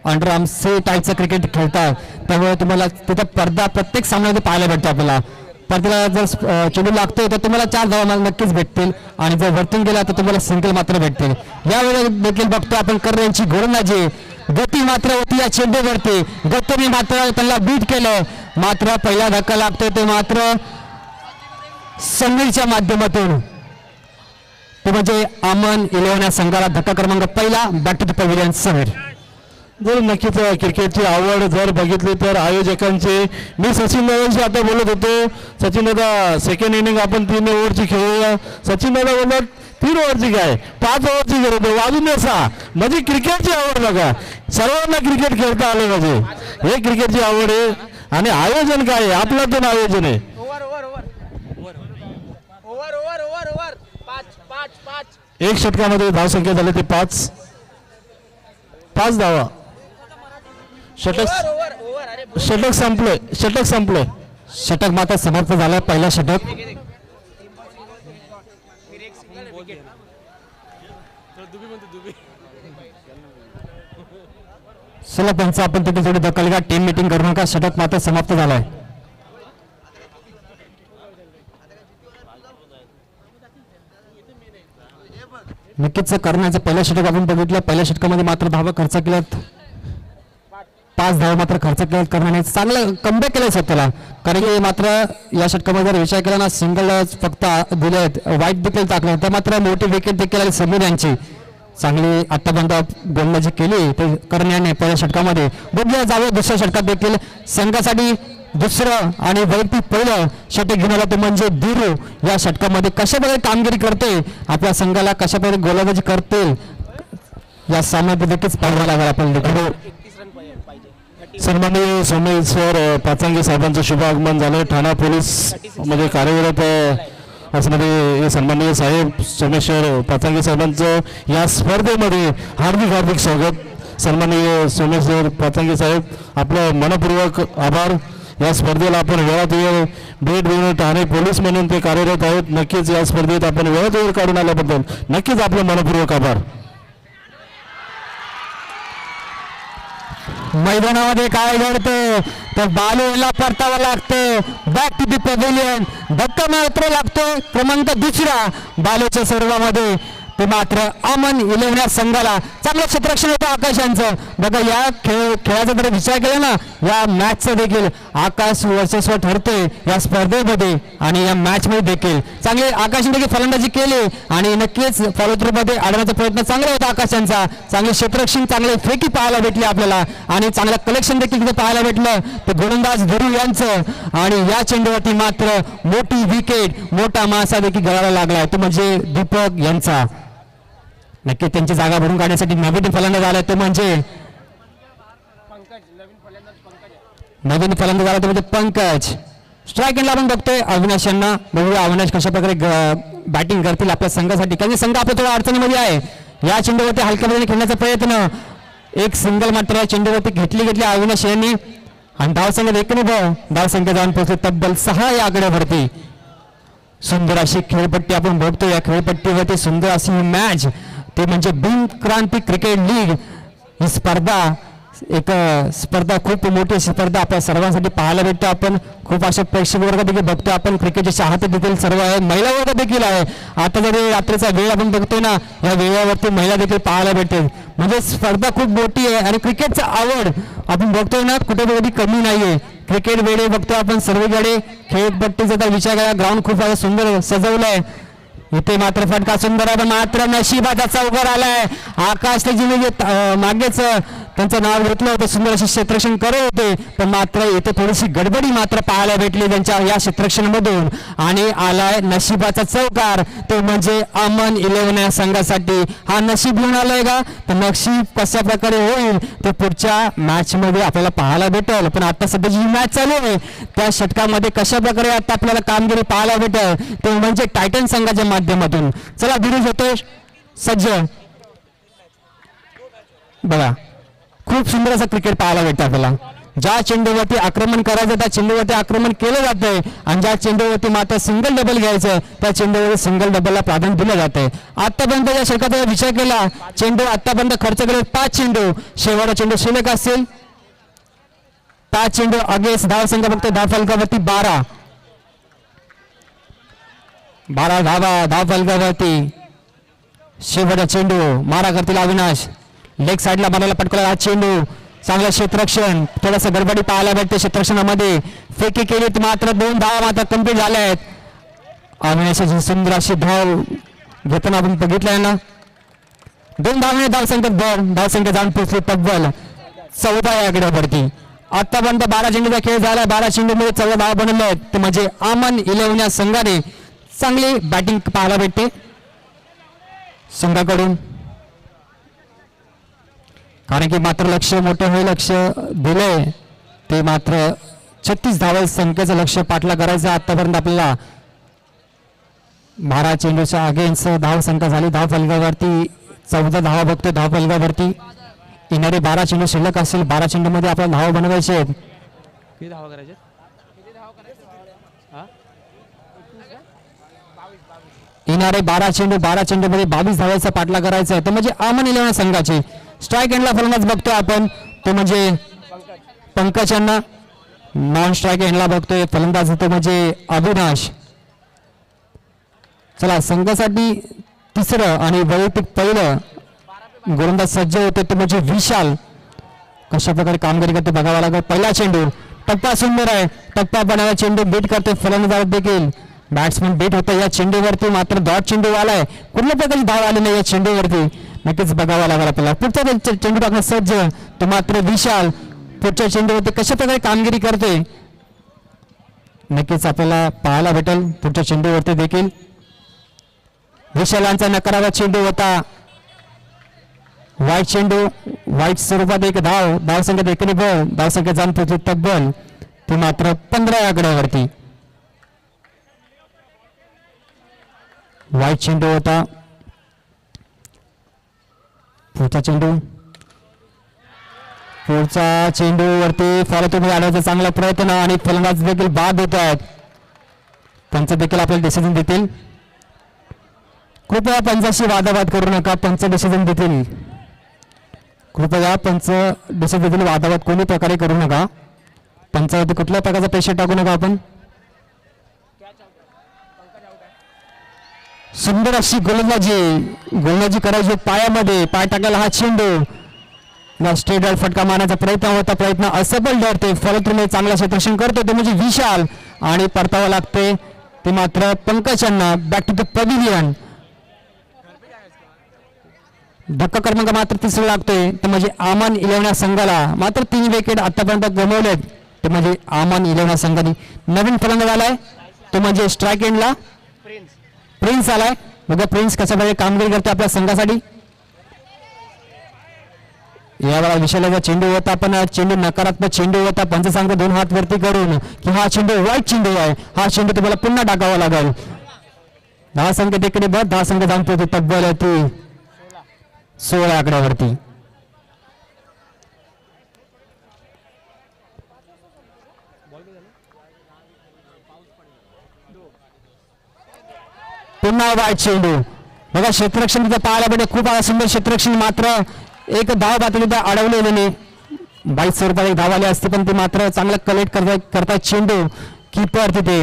अंडरआर्मचे टाईपचं क्रिकेट खेळतात, त्यामुळे तुम्हाला तिथं पडदा प्रत्येक सामन्यामध्ये पाहायला भेटतो. आपल्याला पडद्याला जर चेंडू लागतोय तर तुम्हाला 4 धावा नक्कीच भेटतील आणि जर वरतून गेला तर तुम्हाला सिंगल मात्र भेटतील. यावेळी देखील बघतो आपण कर्णन यांची गोलंदाजी, गती मात्र होती या चेंडूवरती, गतीने मात्र त्यांना बीट केलं. मात्र पहिला धक्का लागतोय ते मात्र समीरच्या माध्यमातून, ते म्हणजे अमन 11 या संघाला धक्का क्रमांक पहिला. Back to the pavilion Sameer. जर नक्कीच क्रिकेटची आवड जर बघितली तर आयोजकांचे, मी सचिन दादांशी आता बोलत होतो, सचिन दादा सेकंड इनिंग आपण 3 ओव्हरची खेळूया. सचिन दादा बोलत 3 ओव्हरची काय 5 ओव्हरची खेळतो, वाजून 6. म्हणजे क्रिकेटची आवड बघा, सर्वांना क्रिकेट खेळता आले पाहिजे, हे क्रिकेटची आवड आहे. आणि आयोजन काय आहे, आपलं आयोजन आहे. Over over over over over over over 5 एक षटकामध्ये धावसंख्या झाली ते 5 धावा. षटक संपलंय. षटक मात्र समाप्त झालं. पहिला षटक. चला त्यांचं आपण तिथे थोडी दखल घ्या, टीम मीटिंग करू नका. षटक मात्र समाप्त झालाय. नक्कीच करण्याचं पहिलं षटक आपण बघितलं. पहिल्या षटकामध्ये मात्र धावा खर्च केल्यात, 5 धावा मात्र खर्च केल्यात. करण्याने चांगलं कमबॅक केलंय स्वतःला, कारण की मात्र या षटकामध्ये जर विचार केला ना, सिंगल फक्त दिले आहेत, वाईट देखील टाकले, तर मात्र मोठी विकेट देखील आली समीर यांची. चांगली आतापर्यंत गोलंदाजी केली ते करण्याने पहिल्या षटकामध्ये. बघूया जावं दुसऱ्या षटकात देखील संघासाठी दुसरं आणि वैयक्तिक पहिलं षटक घेऊन आला, ते म्हणजे धीरू. या षटकामध्ये कशा प्रकारे कामगिरी करते, आपल्या संघाला कशा प्रकारे गोलंदाजी करते, या सामन्यात देखील पाहावं लागेल आपण देखील. सन्माननीय सोमेश्वर पाचांगे साहेबांचं शुभ आगमन झालं. ठाणा पोलीस मध्ये कार्यरत असणारे सन्माननीय साहेब सोमेश्वर पाचांगे साहेबांचं या स्पर्धेमध्ये हार्दिक स्वागत. सन्माननीय सोमेश्वर पाचांगे साहेब, आपलं मनपूर्वक आभार. या स्पर्धेला आपण वेळात वेळ भेट देऊन ठाणे पोलीस म्हणून ते कार्यरत आहेत. नक्कीच या स्पर्धेत आपण वेळात वेळ काढून आल्याबद्दल नक्कीच आपलं मनपूर्वक आभार. मैदानामध्ये काय घडते तर बालूला परतावं लागते. Back to the pavilion. धक्का मात्र लागतो क्रमांक 2 बालूच्या सर्वामध्ये, ते मात्र अमन 11 संघाला. चांगलं क्षेत्ररक्षण होतं आकाश यांचं. बघा या खेळाचा जर विचार केला ना, या मॅचचं देखील आकाश वर्चस्व ठरतोय या स्पर्धेमध्ये आणि या मॅच मध्ये देखील. चांगले आकाशने देखील फलंदाजी केली आणि नक्कीच फॉलो थ्रू मध्ये आणण्याचा प्रयत्न चांगला होता आकाशांचा. चांगले क्षेत्ररक्षण, चांगले फेकी पाहायला भेटली आपल्याला आणि चांगलं कलेक्शन देखील तिथे पाहायला भेटलं ते गोलंदाज धीरू यांचं. आणि या चेंडूवरती मात्र मोठी विकेट, मोठा मासा देखील गळायला लागलाय, तो म्हणजे दीपक यांचा. नक्की त्यांची जागा भरून काढण्यासाठी नवीन फलंदाज आला, तो म्हणजे नवीन फलंदाज आला, तो म्हणजे पंकज. स्ट्राईक एंडला आपण बघतोय अविनाश यांना. बघूया अविनाश कशा प्रकारे बॅटिंग करतील आपल्या संघासाठी, कारण संघ आपल्या थोड्या अडचणीमध्ये आहे. या चेंडूवरती हलक्या पद्धतीने खेळण्याचा प्रयत्न, एक सिंगल मात्र या चेंडूवरती घेतली अविनाश यांनी आणि धावसंख्या 1 धावसंख्या जाऊन पोहोचली तब्बल 6 या आकड्यावरती. सुंदर अशी खेळपट्टी आपण बघतो. या खेळपट्टीवरती सुंदर अशी ही मॅच, ते म्हणजे भीमक्रांती क्रिकेट लीग ही स्पर्धा. एक स्पर्धा, खूप मोठी स्पर्धा आपल्या सर्वांसाठी पाहायला भेटतो. आपण खूप अशा प्रेक्षक वर्ग देखील बघतो, आपण क्रिकेटचे चाहते देखील सर्व आहे, महिला वर्ग देखील आहे. आता जरी रात्रीचा वेळ आपण बघतो ना, या वेळेवरती महिला देखील पाहायला भेटते. म्हणजे स्पर्धा खूप मोठी आहे आणि क्रिकेटचा आवड आपण बघतोय ना, कुठे कधी कमी नाहीये. क्रिकेट वेळे बघतो आपण सर्वकडे. खेळपट्टीचा तर विचार करा, ग्राउंड खूप सुंदर सजवलंय. इथे मात्र फटका सुंदर आहे, मात्र नशिबाचा चौकार आलाय. आकाश मागेच त्यांचं नाव घेतलं होतं, सुंदर असे क्षेत्ररक्षण करत होते, पण मात्र इथे थोडीशी गडबडी मात्र पाहायला भेटली त्यांच्या या क्षेत्ररक्षणामधून आणि आलाय नशिबाचा चौकार, तो म्हणजे अमन 11 या संघासाठी. हा नशीब घेऊन आलाय का, तर नशीब कशा प्रकारे होईल ते पुढच्या मॅच मध्ये आपल्याला पाहायला भेटेल. पण आता सध्या जी मॅच चालू आहे त्या षटकामध्ये कशा प्रकारे आता आपल्याला कामगिरी पाहायला भेटेल ते म्हणजे टायटन संघाच्या माध्यमातून. चला धीरूज होतो सज्ज. बघा खूप सुंदर असं क्रिकेट पाहायला भेटतं आपल्याला. ज्या चेंडूवरती आक्रमण करायचं त्या चेंडूवरती आक्रमण केलं जातंय आणि ज्या चेंडूवरती मात्र सिंगल डबल घ्यायचं त्या चेंडूवरती सिंगल डबलला प्राधान्य दिलं जातंय. आतापर्यंत या षटकाचा विचार केला चेंडू आतापर्यंत खर्च केले 5 चेंडू, शेवटचा चेंडू शिल्लक असेल 5 चेंडू अगेन्स्ट धावसंख्या फक्त धावफलकावरती 12 धावफलकावरती. शेवटचा चेंडू मारा करतील अविनाश, लेग साईडला मारायला पटकवला हा चेंडू. चांगलं क्षेत्ररक्षण, थोडंसं गडबडी पाहायला भेटते क्षेत्ररक्षणामध्ये. फेकी केलीत मात्र 2 धावा मात्र कंप्लीट झाल्या आहेत. अविनाशाची सुंदर अशी धाव घेताना आपण बघितलंय ना. 2 धावाने धावसंख्या जाऊन पोहोचली तब्बल 14 या आकड्यावरती. आतापर्यंत 12 चेंडूचा खेळ झाला. 12 चेंडूमध्ये 14 धावा बनवल्या आहेत. ते म्हणजे अमन 11 या संघाने चांगली बॅटिंग पाहायला भेटते संघाकडून. कारण की मात्र लक्ष मोठं हे लक्ष दिलंय ते मात्र 36 धावा संख्येचं लक्ष पाठला करायचं. आतापर्यंत आपल्याला 12 चेंडूच्या अगेन्स्ट धावसंख्या झाली धावफलकावरती 14 धावा बघतोय धावफलकावरती. येणारे 12 चेंडू शिल्लक असेल. 12 चेंडूमध्ये आपल्याला धावा बनवायचे आहेत. किती धावा करायचे? येणारे 12 चेंडूमध्ये 22 धावांचा पाठला करायचा आहे. तो म्हणजे अमन 11 संघाचे. स्ट्राईक एंडला फलंदाज बघतोय आपण तो म्हणजे पंकज यांना. नॉन स्ट्राईक एंडला बघतोय फलंदाज तो म्हणजे अविनाश. चला संघासाठी तिसरं आणि वैयक्तिक पहिलं गोलंदाज सज्ज होते ते म्हणजे विशाल. कशा प्रकारे कामगिरी करते बघावं लागेल. पहिला चेंडू टप्पा सुंदर आहे. टप्पा बनायला चेंडू बीट करते फलंदाज देखील. बॅट्समन बीट होतं या चेंडूवरती मात्र डॉट चेंडू आलाय. कुठल्या प्रकारची धाव आली नाही या चेंडूवरती. नक्कीच बघावं लागेल आपल्याला. पुढचा चेंडू टाकणं सज्ज तो मात्र विशाल. पुढच्या चेंडूवरती कशा प्रकारे कामगिरी करते नक्कीच आपल्याला पाहायला भेटेल पुढच्या चेंडूवरती देखील. विशालांचा नकारात्मक चेंडू होता. वाईट चेंडू, वाईट स्वरूपात एक धावसंख्या देखील धावसंख्या जाऊन पोहोचली तब्बल ते मात्र 15 या आकड्यावरती. वाईट चेंडू होता. पुढचा चेंडूवरती फॉलो तुम्ही आल्याचा चांगला प्रयत्न आणि फलंदाज देखील बाद होत आहेत. पंच देखील आपल्याला डिसिजन देतील. कृपया पंचाशी वादावाद करू नका. पंच डिसिजन देतील. कृपया पंच डिसिजन देतील. वादावाद कोणी प्रकारे करू नका. पंचावरती कुठल्या प्रकारचा प्रेशर टाकू नका आपण. सुंदर अशी गोलंदाजी करायची पायामध्ये पाय टाकायला हा चेंडू स्ट्रेट आउट फटका मारण्याचा प्रयत्न असफल ठरते. फलतून चांगला क्षेत्ररक्षण करतो ते म्हणजे विशाल आणि परतावं लागते ते मात्र पंकज यांना. Back to the pavilion. धक्का क्रमांक मात्र तिसरा लागतोय ते म्हणजे अमन 11 संघाला. मात्र 3 विकेट आतापर्यंत गमावलेत ते म्हणजे अमन 11 संघाने. नवीन फलंदाज आलाय तो म्हणजे स्ट्राईक एंडला प्रिन्स आलाय. बघा प्रिन्स कशा प्रकारे कामगिरी करते आपल्या संघासाठी. यावेळा विशालाचा चेंडू होता पण चेंडू नकारात्मक चेंडू होता. पंच सांगतो 2 हात वरती करून की हा चेंडू वाईट चेंडू आहे. हा चेंडू तुम्हाला पुन्हा टाकावा लागेल. 10 संख्या तिकडे 10 संख्या जाऊन पोहोचतो तब्बल ती 16 आकड्यावरती. पुन्हा वाईट चेंडू. बघा क्षेत्ररक्षण तिथं पाहायला भेटे. खूप सुंदर क्षेत्ररक्षण मात्र एक धाव बातमी अडवलेली. 22 स्वरूपात एक धाव आली असते पण ते मात्र चांगलं कलेक्ट करतात चेंडू कीपर तिथे.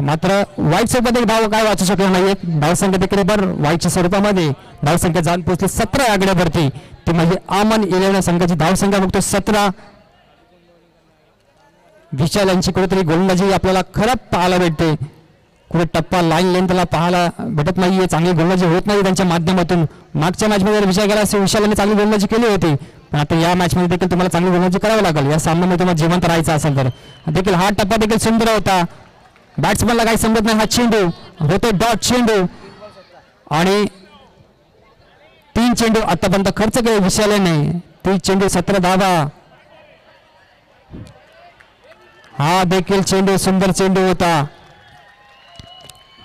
मात्र वाईट स्वरूपात एक धाव काय वाचू शकला नाहीयेत. धावसंख्या तिकडे वाईटच्या स्वरूपामध्ये धावसंख्या जाऊन पोहोचली 17 आकड्यावरती. ते म्हणजे अमन 11 संघाची धावसंख्या बघतो 17. विशाल यांची कुठेतरी गोलंदाजी आपल्याला खरंच पाहायला भेटते. कुठे टप्पा लाईन लेंथला पाहायला भेटत नाहीये. चांगली गोलंदाजी होत नाही त्यांच्या माध्यमातून. मागच्या मॅचमध्ये विचार केला असेल विशालाने चांगली गोलंदाजी केली होती पण आता या मॅचमध्ये देखील तुम्हाला चांगली गोलंदाजी करावी लागेल. या सामन्यामध्ये तुम्हाला जिवंत राहायचं असेल तर देखील हा टप्पा देखील सुंदर होता. बॅट्समनला काही समजत नाही. हा चेंडू होते डॉट चेंडू आणि 3 चेंडू आतापर्यंत खर्च केले विशालाने. 3 चेंडू 17 धावा. हा देखील चेंडू सुंदर चेंडू होता.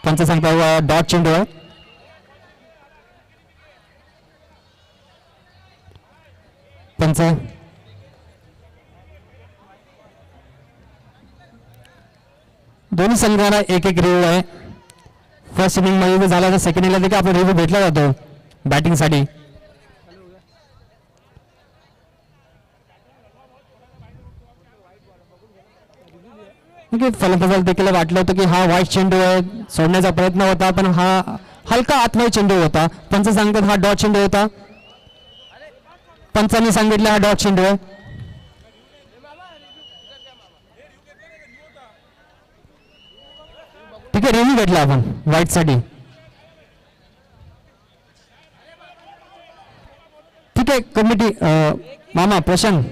पंच सांगता डॉट चेंडू आहे. पंच पंच. दोन्ही संघाला एक एक रिव्ह्यू आहे. फर्स्ट इनिंग मध्ये झाला तर सेकंड इनिंगला देखील आपला रिव्ह्यू भेटला जातो बॅटिंगसाठी. फलंदाजाला देखील वाटलं होतं की हा वाईट चेंडू आहे, सोडण्याचा प्रयत्न होता, पण हा हलका आतमध्ये चेंडू होता. पंच सांगतात हा डॉट चेंडू होता. पंचांनी सांगितलं हा डॉट चेंडू आहे. ठीक आहे, रिव्ह्यू भेटला आपण वाईट साठी. ठीक आहे कमिटी मामा प्रशांत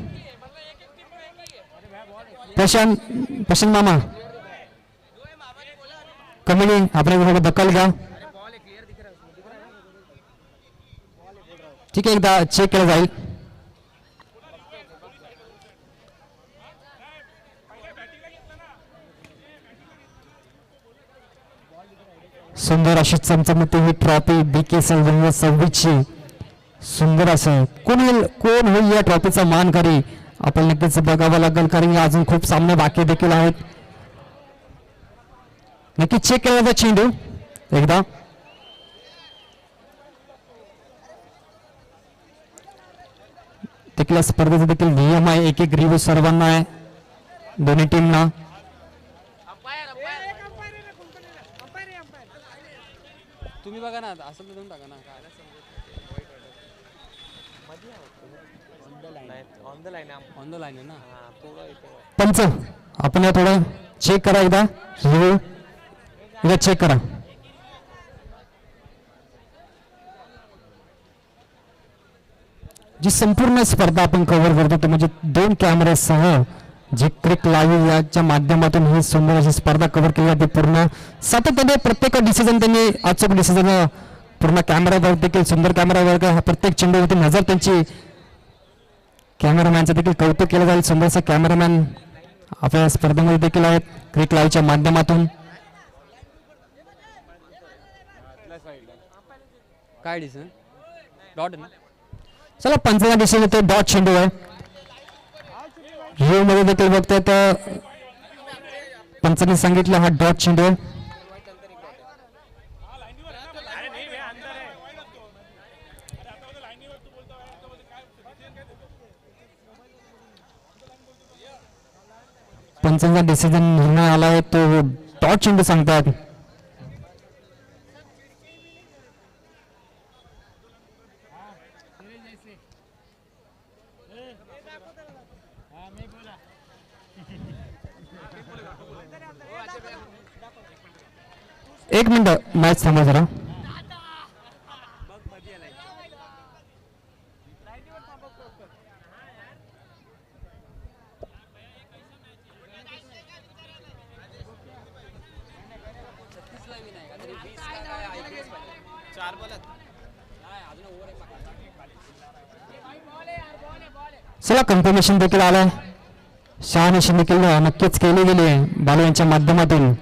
मामा कमिटी आपल्याकडे दखल घ्या. ठीक आहे, एकदा चेक केलं जाईल. सुंदर अशी चमचमती ही ट्रॉफी BKSL 2026ची. सुंदर असं कोण होईल या ट्रॉफीचा मानकरी आपल्याला नक्कीच बघावं लागेल, कारण अजून खूप सामने बाकी देखील आहेत. नक्की चेक केला जातो चेंडू एकदा. देखील स्पर्धेचा देखील नियम आहे, एक एक रिव्ह्यू सर्वांना आहे दोन्ही टीमना. तुम्ही बघा ना, असं तर टाका ना. ऑन द लाईन आहे ना. पंच आपण या थोडं चेक करा एकदा रिव्ह्यू, एकदा चेक करा. जी संपूर्ण स्पर्धा आपण कव्हर करतो ते म्हणजे 2 कॅमेऱ्यासह जे क्रिक लाईव्ह याच्या माध्यमातून ही सुंदर अशी स्पर्धा कव्हर केली जाते. पूर्ण सातत्याने प्रत्येक डिसिजन त्यांनी अचूक डिसिजन पूर्ण कॅमेरावर देखील सुंदर कॅमेरावर हा प्रत्येक चेंडूवरती नजर त्यांची. कॅमेरामॅनचं देखील कौतुक केलं जाईल. सुंदरसा कॅमेरामॅन आपल्या स्पर्धेमध्ये देखील आहेत क्रिक लाईव्हच्या माध्यमातून. काय डिसिजन डॉट ना. चला पंचांना डिसिजन ते डॉट चेंडू आहे. रिव्ह्यू मध्ये देखील बघतोय तर पंचांनी सांगितलं हा डॉट चेंडू आहे. पंचांचा डिसिजन निर्णय आलाय तो डॉट चेंडू सांगतात. एक मिनिट मॅच थांबा जरा. चला कन्फर्मेशन देखील आलाय. शहानिशी देखील नक्कीच केली गेली आहे बालू यांच्या माध्यमातून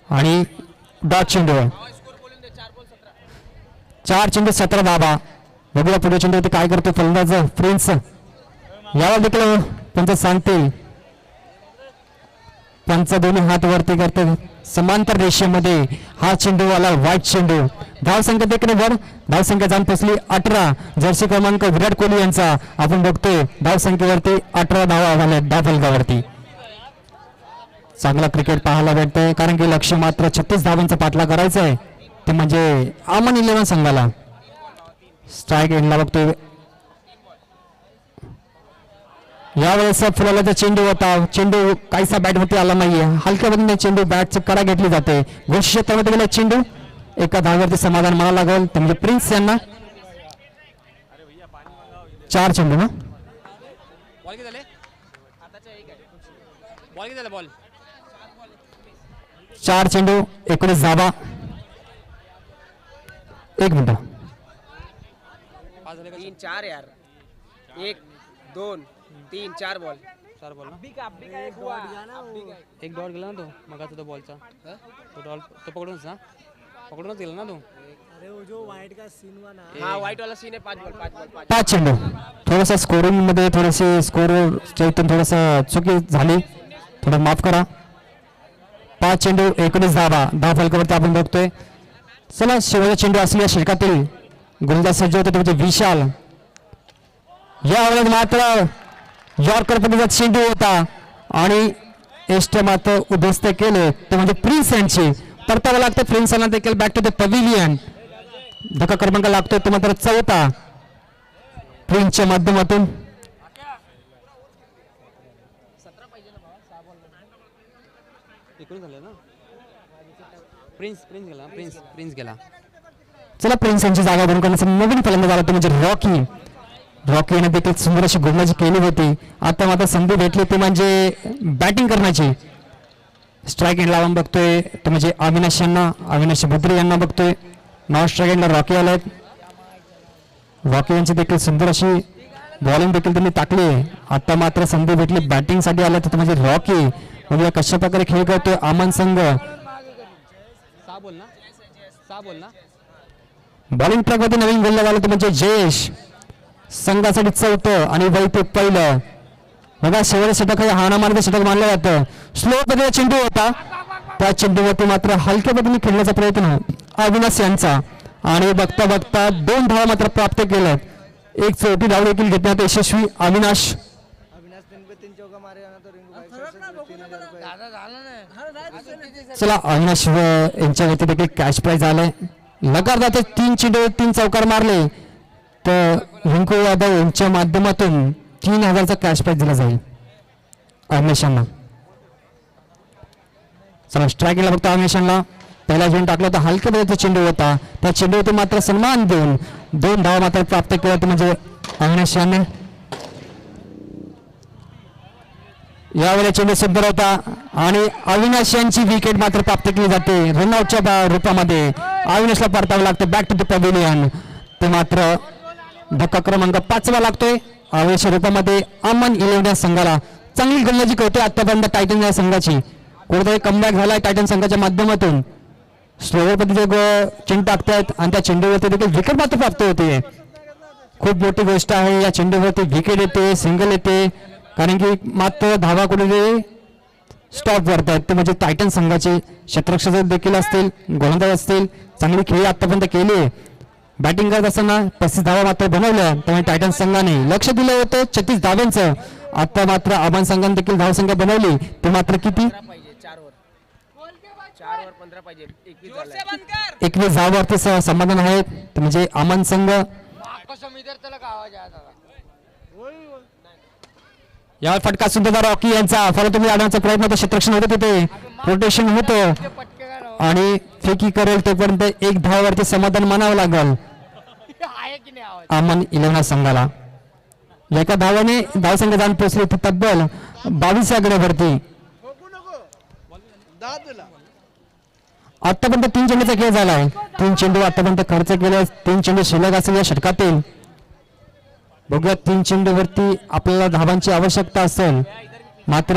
आणि डॉट चेंडू आहे. 4 चेंडू 17 धावा. बघूया पुढे चेंडू काय करतो फलंदाज प्रिन्स. यावर देखील पंच सांगतील. पंच दोन्ही हात वरती करते समांतर रेषेमध्ये हा चेंडू आला व्हाईट चेंडू. धावसंख्या देखील वर. धावसंख्या जाऊन पोचली 18. जर्सी क्रमांक विराट कोहली यांचा आपण बघतोय धावसंख्येवरती 18 धावा झाल्या धावफलकावरती. चांगला क्रिकेट पाहायला भेटतंय कारण की लक्ष्य मात्र 36 धावांचा पाठला करायचा आहे ते म्हणजे आमन 11 संघाला. स्ट्राईक एंडला बघतोय यावेळेस फुलाचा चेंडू होता. चेंडू काहीसा बॅट वरती आला नाहीये. हलक्या पद्धतीने चेंडू बॅटची कडा घेतली जाते. गोष्टी क्षेत्रामध्ये गेला चेंडू एका धाव्यावरती समाधान मला लागेल ते म्हणजे प्रिन्स यांना. 4 चेंडू ना बॉल किती झाले. बॉल किती झाले. बॉल 4 चेंडू 19 धावा. 1 मिनिट. 3 4 यार. 1 2 3 4 बॉल. 4 बॉल ना. एक डॉट गेला ना तो मगाचा तो बॉलचा. तो डॉल तो पकडूनच ना. पकडूनच गेला ना तू. हा व्हाईट वाला सीन आहे 5 बॉल 5 बॉल 5. 5 चेंडू. थोडासा स्कोरिंग मध्ये थोडेसे स्कोर इथून थोडंसं चुकी झाली, थोडं माफ करा. 5 चेंडू 19 धावा. धाव फलकावरती आपण बघतोय. चला शेवटचा चेंडू असलेल्या षटकातील गोलंदाज सज्ज होते ते म्हणजे विशाल. या वेळेस मात्र यॉर्कर पद्धतीचा चेंडू होता आणि एस्टे मात्र उद्ध्वस्त केले ते म्हणजे प्रिन्स यांची. परतावं लागतं प्रिन्सांना देखील बॅक टू द पव्हिलियन. धक्का क्रमांक लागतोय तो मात्र 4था प्रिन्सच्या माध्यमातून. इकडून झालं ना. प्रिन्स गेला. चला प्रिन्स यांची जागा भरून करण्याचा नवीन फलंदाज आला तो म्हणजे रॉकी याने देखील सुंदर अशी गोलंदाजी केली होती. आता मात्र संधी भेटली ती म्हणजे बॅटिंग करण्याची. स्ट्राईक एंड लावून बघतोय तो म्हणजे अविनाश बुद्री यांना बघतोय. नॉन स्ट्राईक एंडला रॉकी आलेत. रॉकी यांची देखील सुंदर अशी बॉलिंग देखील त्यांनी टाकली. आता मात्र संधी भेटली बॅटिंगसाठी आला तो म्हणजे रॉकी. म्हणजे कशा प्रकारे खेळ करतोय अमन संघ. बॉलिंग ट्रॅकवरती नवीन गोलंदाज आला तो म्हणजे जयेश. संघासाठी 4थं आणि वैभव 1लं. बघा शेवटचं षटक हे हाणामारीचं षटक मानलं जातं. स्लो पद्धतीचा चेंडू होता. त्या चेंडूवरती मात्र हलक्या पद्धतीने खेळण्याचा प्रयत्न अविनाश यांचा आणि बघता बघता 2 धावा मात्र प्राप्त केल्यात. एक चौथी धाव देखील घेतण्यात यशस्वी अविनाश. चला अविनाश यांच्यावरती देखील कॅश प्राइज आलंय. लगातार 3 चेंडू 3 चौकार मारले तर रिंकू यादव यांच्या माध्यमातून 3000चा कॅश प्राइज दिला जाईल अविनाशांना. चला स्ट्राईकला फक्त अविनाशांना पहिला चेंडू टाकला होता हलक्या पद्धतीचा चेंडू होता. त्या चेंडूवरती मात्र सन्मान देऊन 2 धावा मात्र प्राप्त केल्या म्हणजे अविनाश यांनी. यावेळी चेंडू सुंदर होता आणि अविनाश यांची विकेट मात्र प्राप्त केली जाते. रनआउटच्या रूपामध्ये अविनाशला परतावं लागतं बॅक टू द पॅव्हिलियन. ते मात्र धक्का क्रमांक 5वा लागतोय. अविनाशच्या रूपामध्ये अमन 11 संघाला चांगली गोलंदाजी करतोय आतापर्यंत टायटन या संघाची. कुठेतरी कमबॅक झालाय टायटन संघाच्या माध्यमातून. स्लोवर पद्धतीचे चेंडू टाकतायत आणि त्या चेंडूवरती देखील विकेट मात्र प्राप्त होते. खूप मोठी गोष्ट आहे. या चेंडूवरती विकेट येते, सिंगल येते, कारण की मात्र धावा कुठेतरी स्टॉप करतायत ते म्हणजे टायटन संघाचे क्षेत्ररक्षक देखील असतील, गोलंदाज असतील. चांगली खेळी आतापर्यंत केली आहे. बॅटिंग करत असताना 35 धावा मात्र बनवल्या त्यामुळे टायटन संघाने लक्ष दिलं होतं 36 धावांचं. आता मात्र अमन संघाने देखील धावसंख्या बनवली ते मात्र किती 4 वर 15 पाहिजे 21 झालंय. 21 धावावरती समाधान आहेत ते म्हणजे अमन संघ. यावर फटका सुंदर रॉकी यांचा फॉलो तुम्ही आणण्याचा प्रयत्न होता. क्षेत्ररक्षण होतं तिथे रोटेशन होतं आणि फेकी करेल तोपर्यंत 1 धावावरती समाधान मानावं लागल अमन 11 संघाला. एका धावाने धावसंख्या जाऊन पोहोचली ती तब्बल 22 आकड्यावरती. आतापर्यंत 3 चेंडूचा खेळ झालाय. 3 चेंडू आतापर्यंत खर्च केले. 3 चेंडू शिल्लक असेल या षटकातील. बघूया 3 चेंडूवरती आपल्याला धावांची आवश्यकता असेल मात्र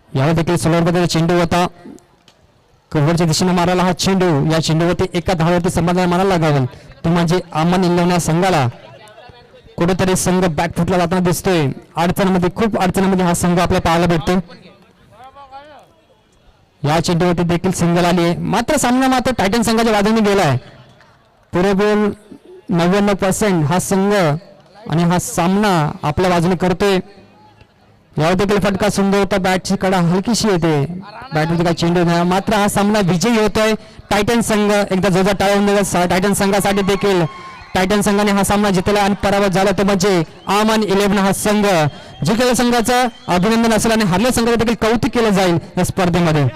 यावर देखील स्लोअर पद्धतीचा चेंडू होता. कव्हरच्या दिशेने मारायला हा चेंडू. या चेंडूवरती एका धावावरती समाधान मानायला लागेल तो म्हणजे अमन 11 संघाला. कुठेतरी संघ बॅकफुटला जाताना दिसतोय. अडचणमध्ये खूप अडचणीमध्ये हा संघ आपल्याला पाहायला भेटतो. या चेंडूवरती देखील सिंगल आली आहे मात्र सामना मात्र टायटन संघाच्या बाजूने गेलाय. पुरेपूर 99% हा संघ आणि हा सामना आपल्या बाजूने करतोय. यावर देखील फटका सुंदर होता. बॅटची कडा हलकीशी येते. बॅटवरती काय चेंडू नाही मात्र हा सामना विजयी होतोय. टायटन संघ एकदा जोरदार टाळून देतात टायटन संघासाठी देखील. टायटन संघाने हा सामना जिंकला आणि पराभव झाला तो म्हणजे अमन 11 हा संघ. जिंकलेल्या संघाचं अभिनंदन असेल आणि हरलेल्या संघाचं देखील कौतुक केलं जाईल या स्पर्धेमध्ये.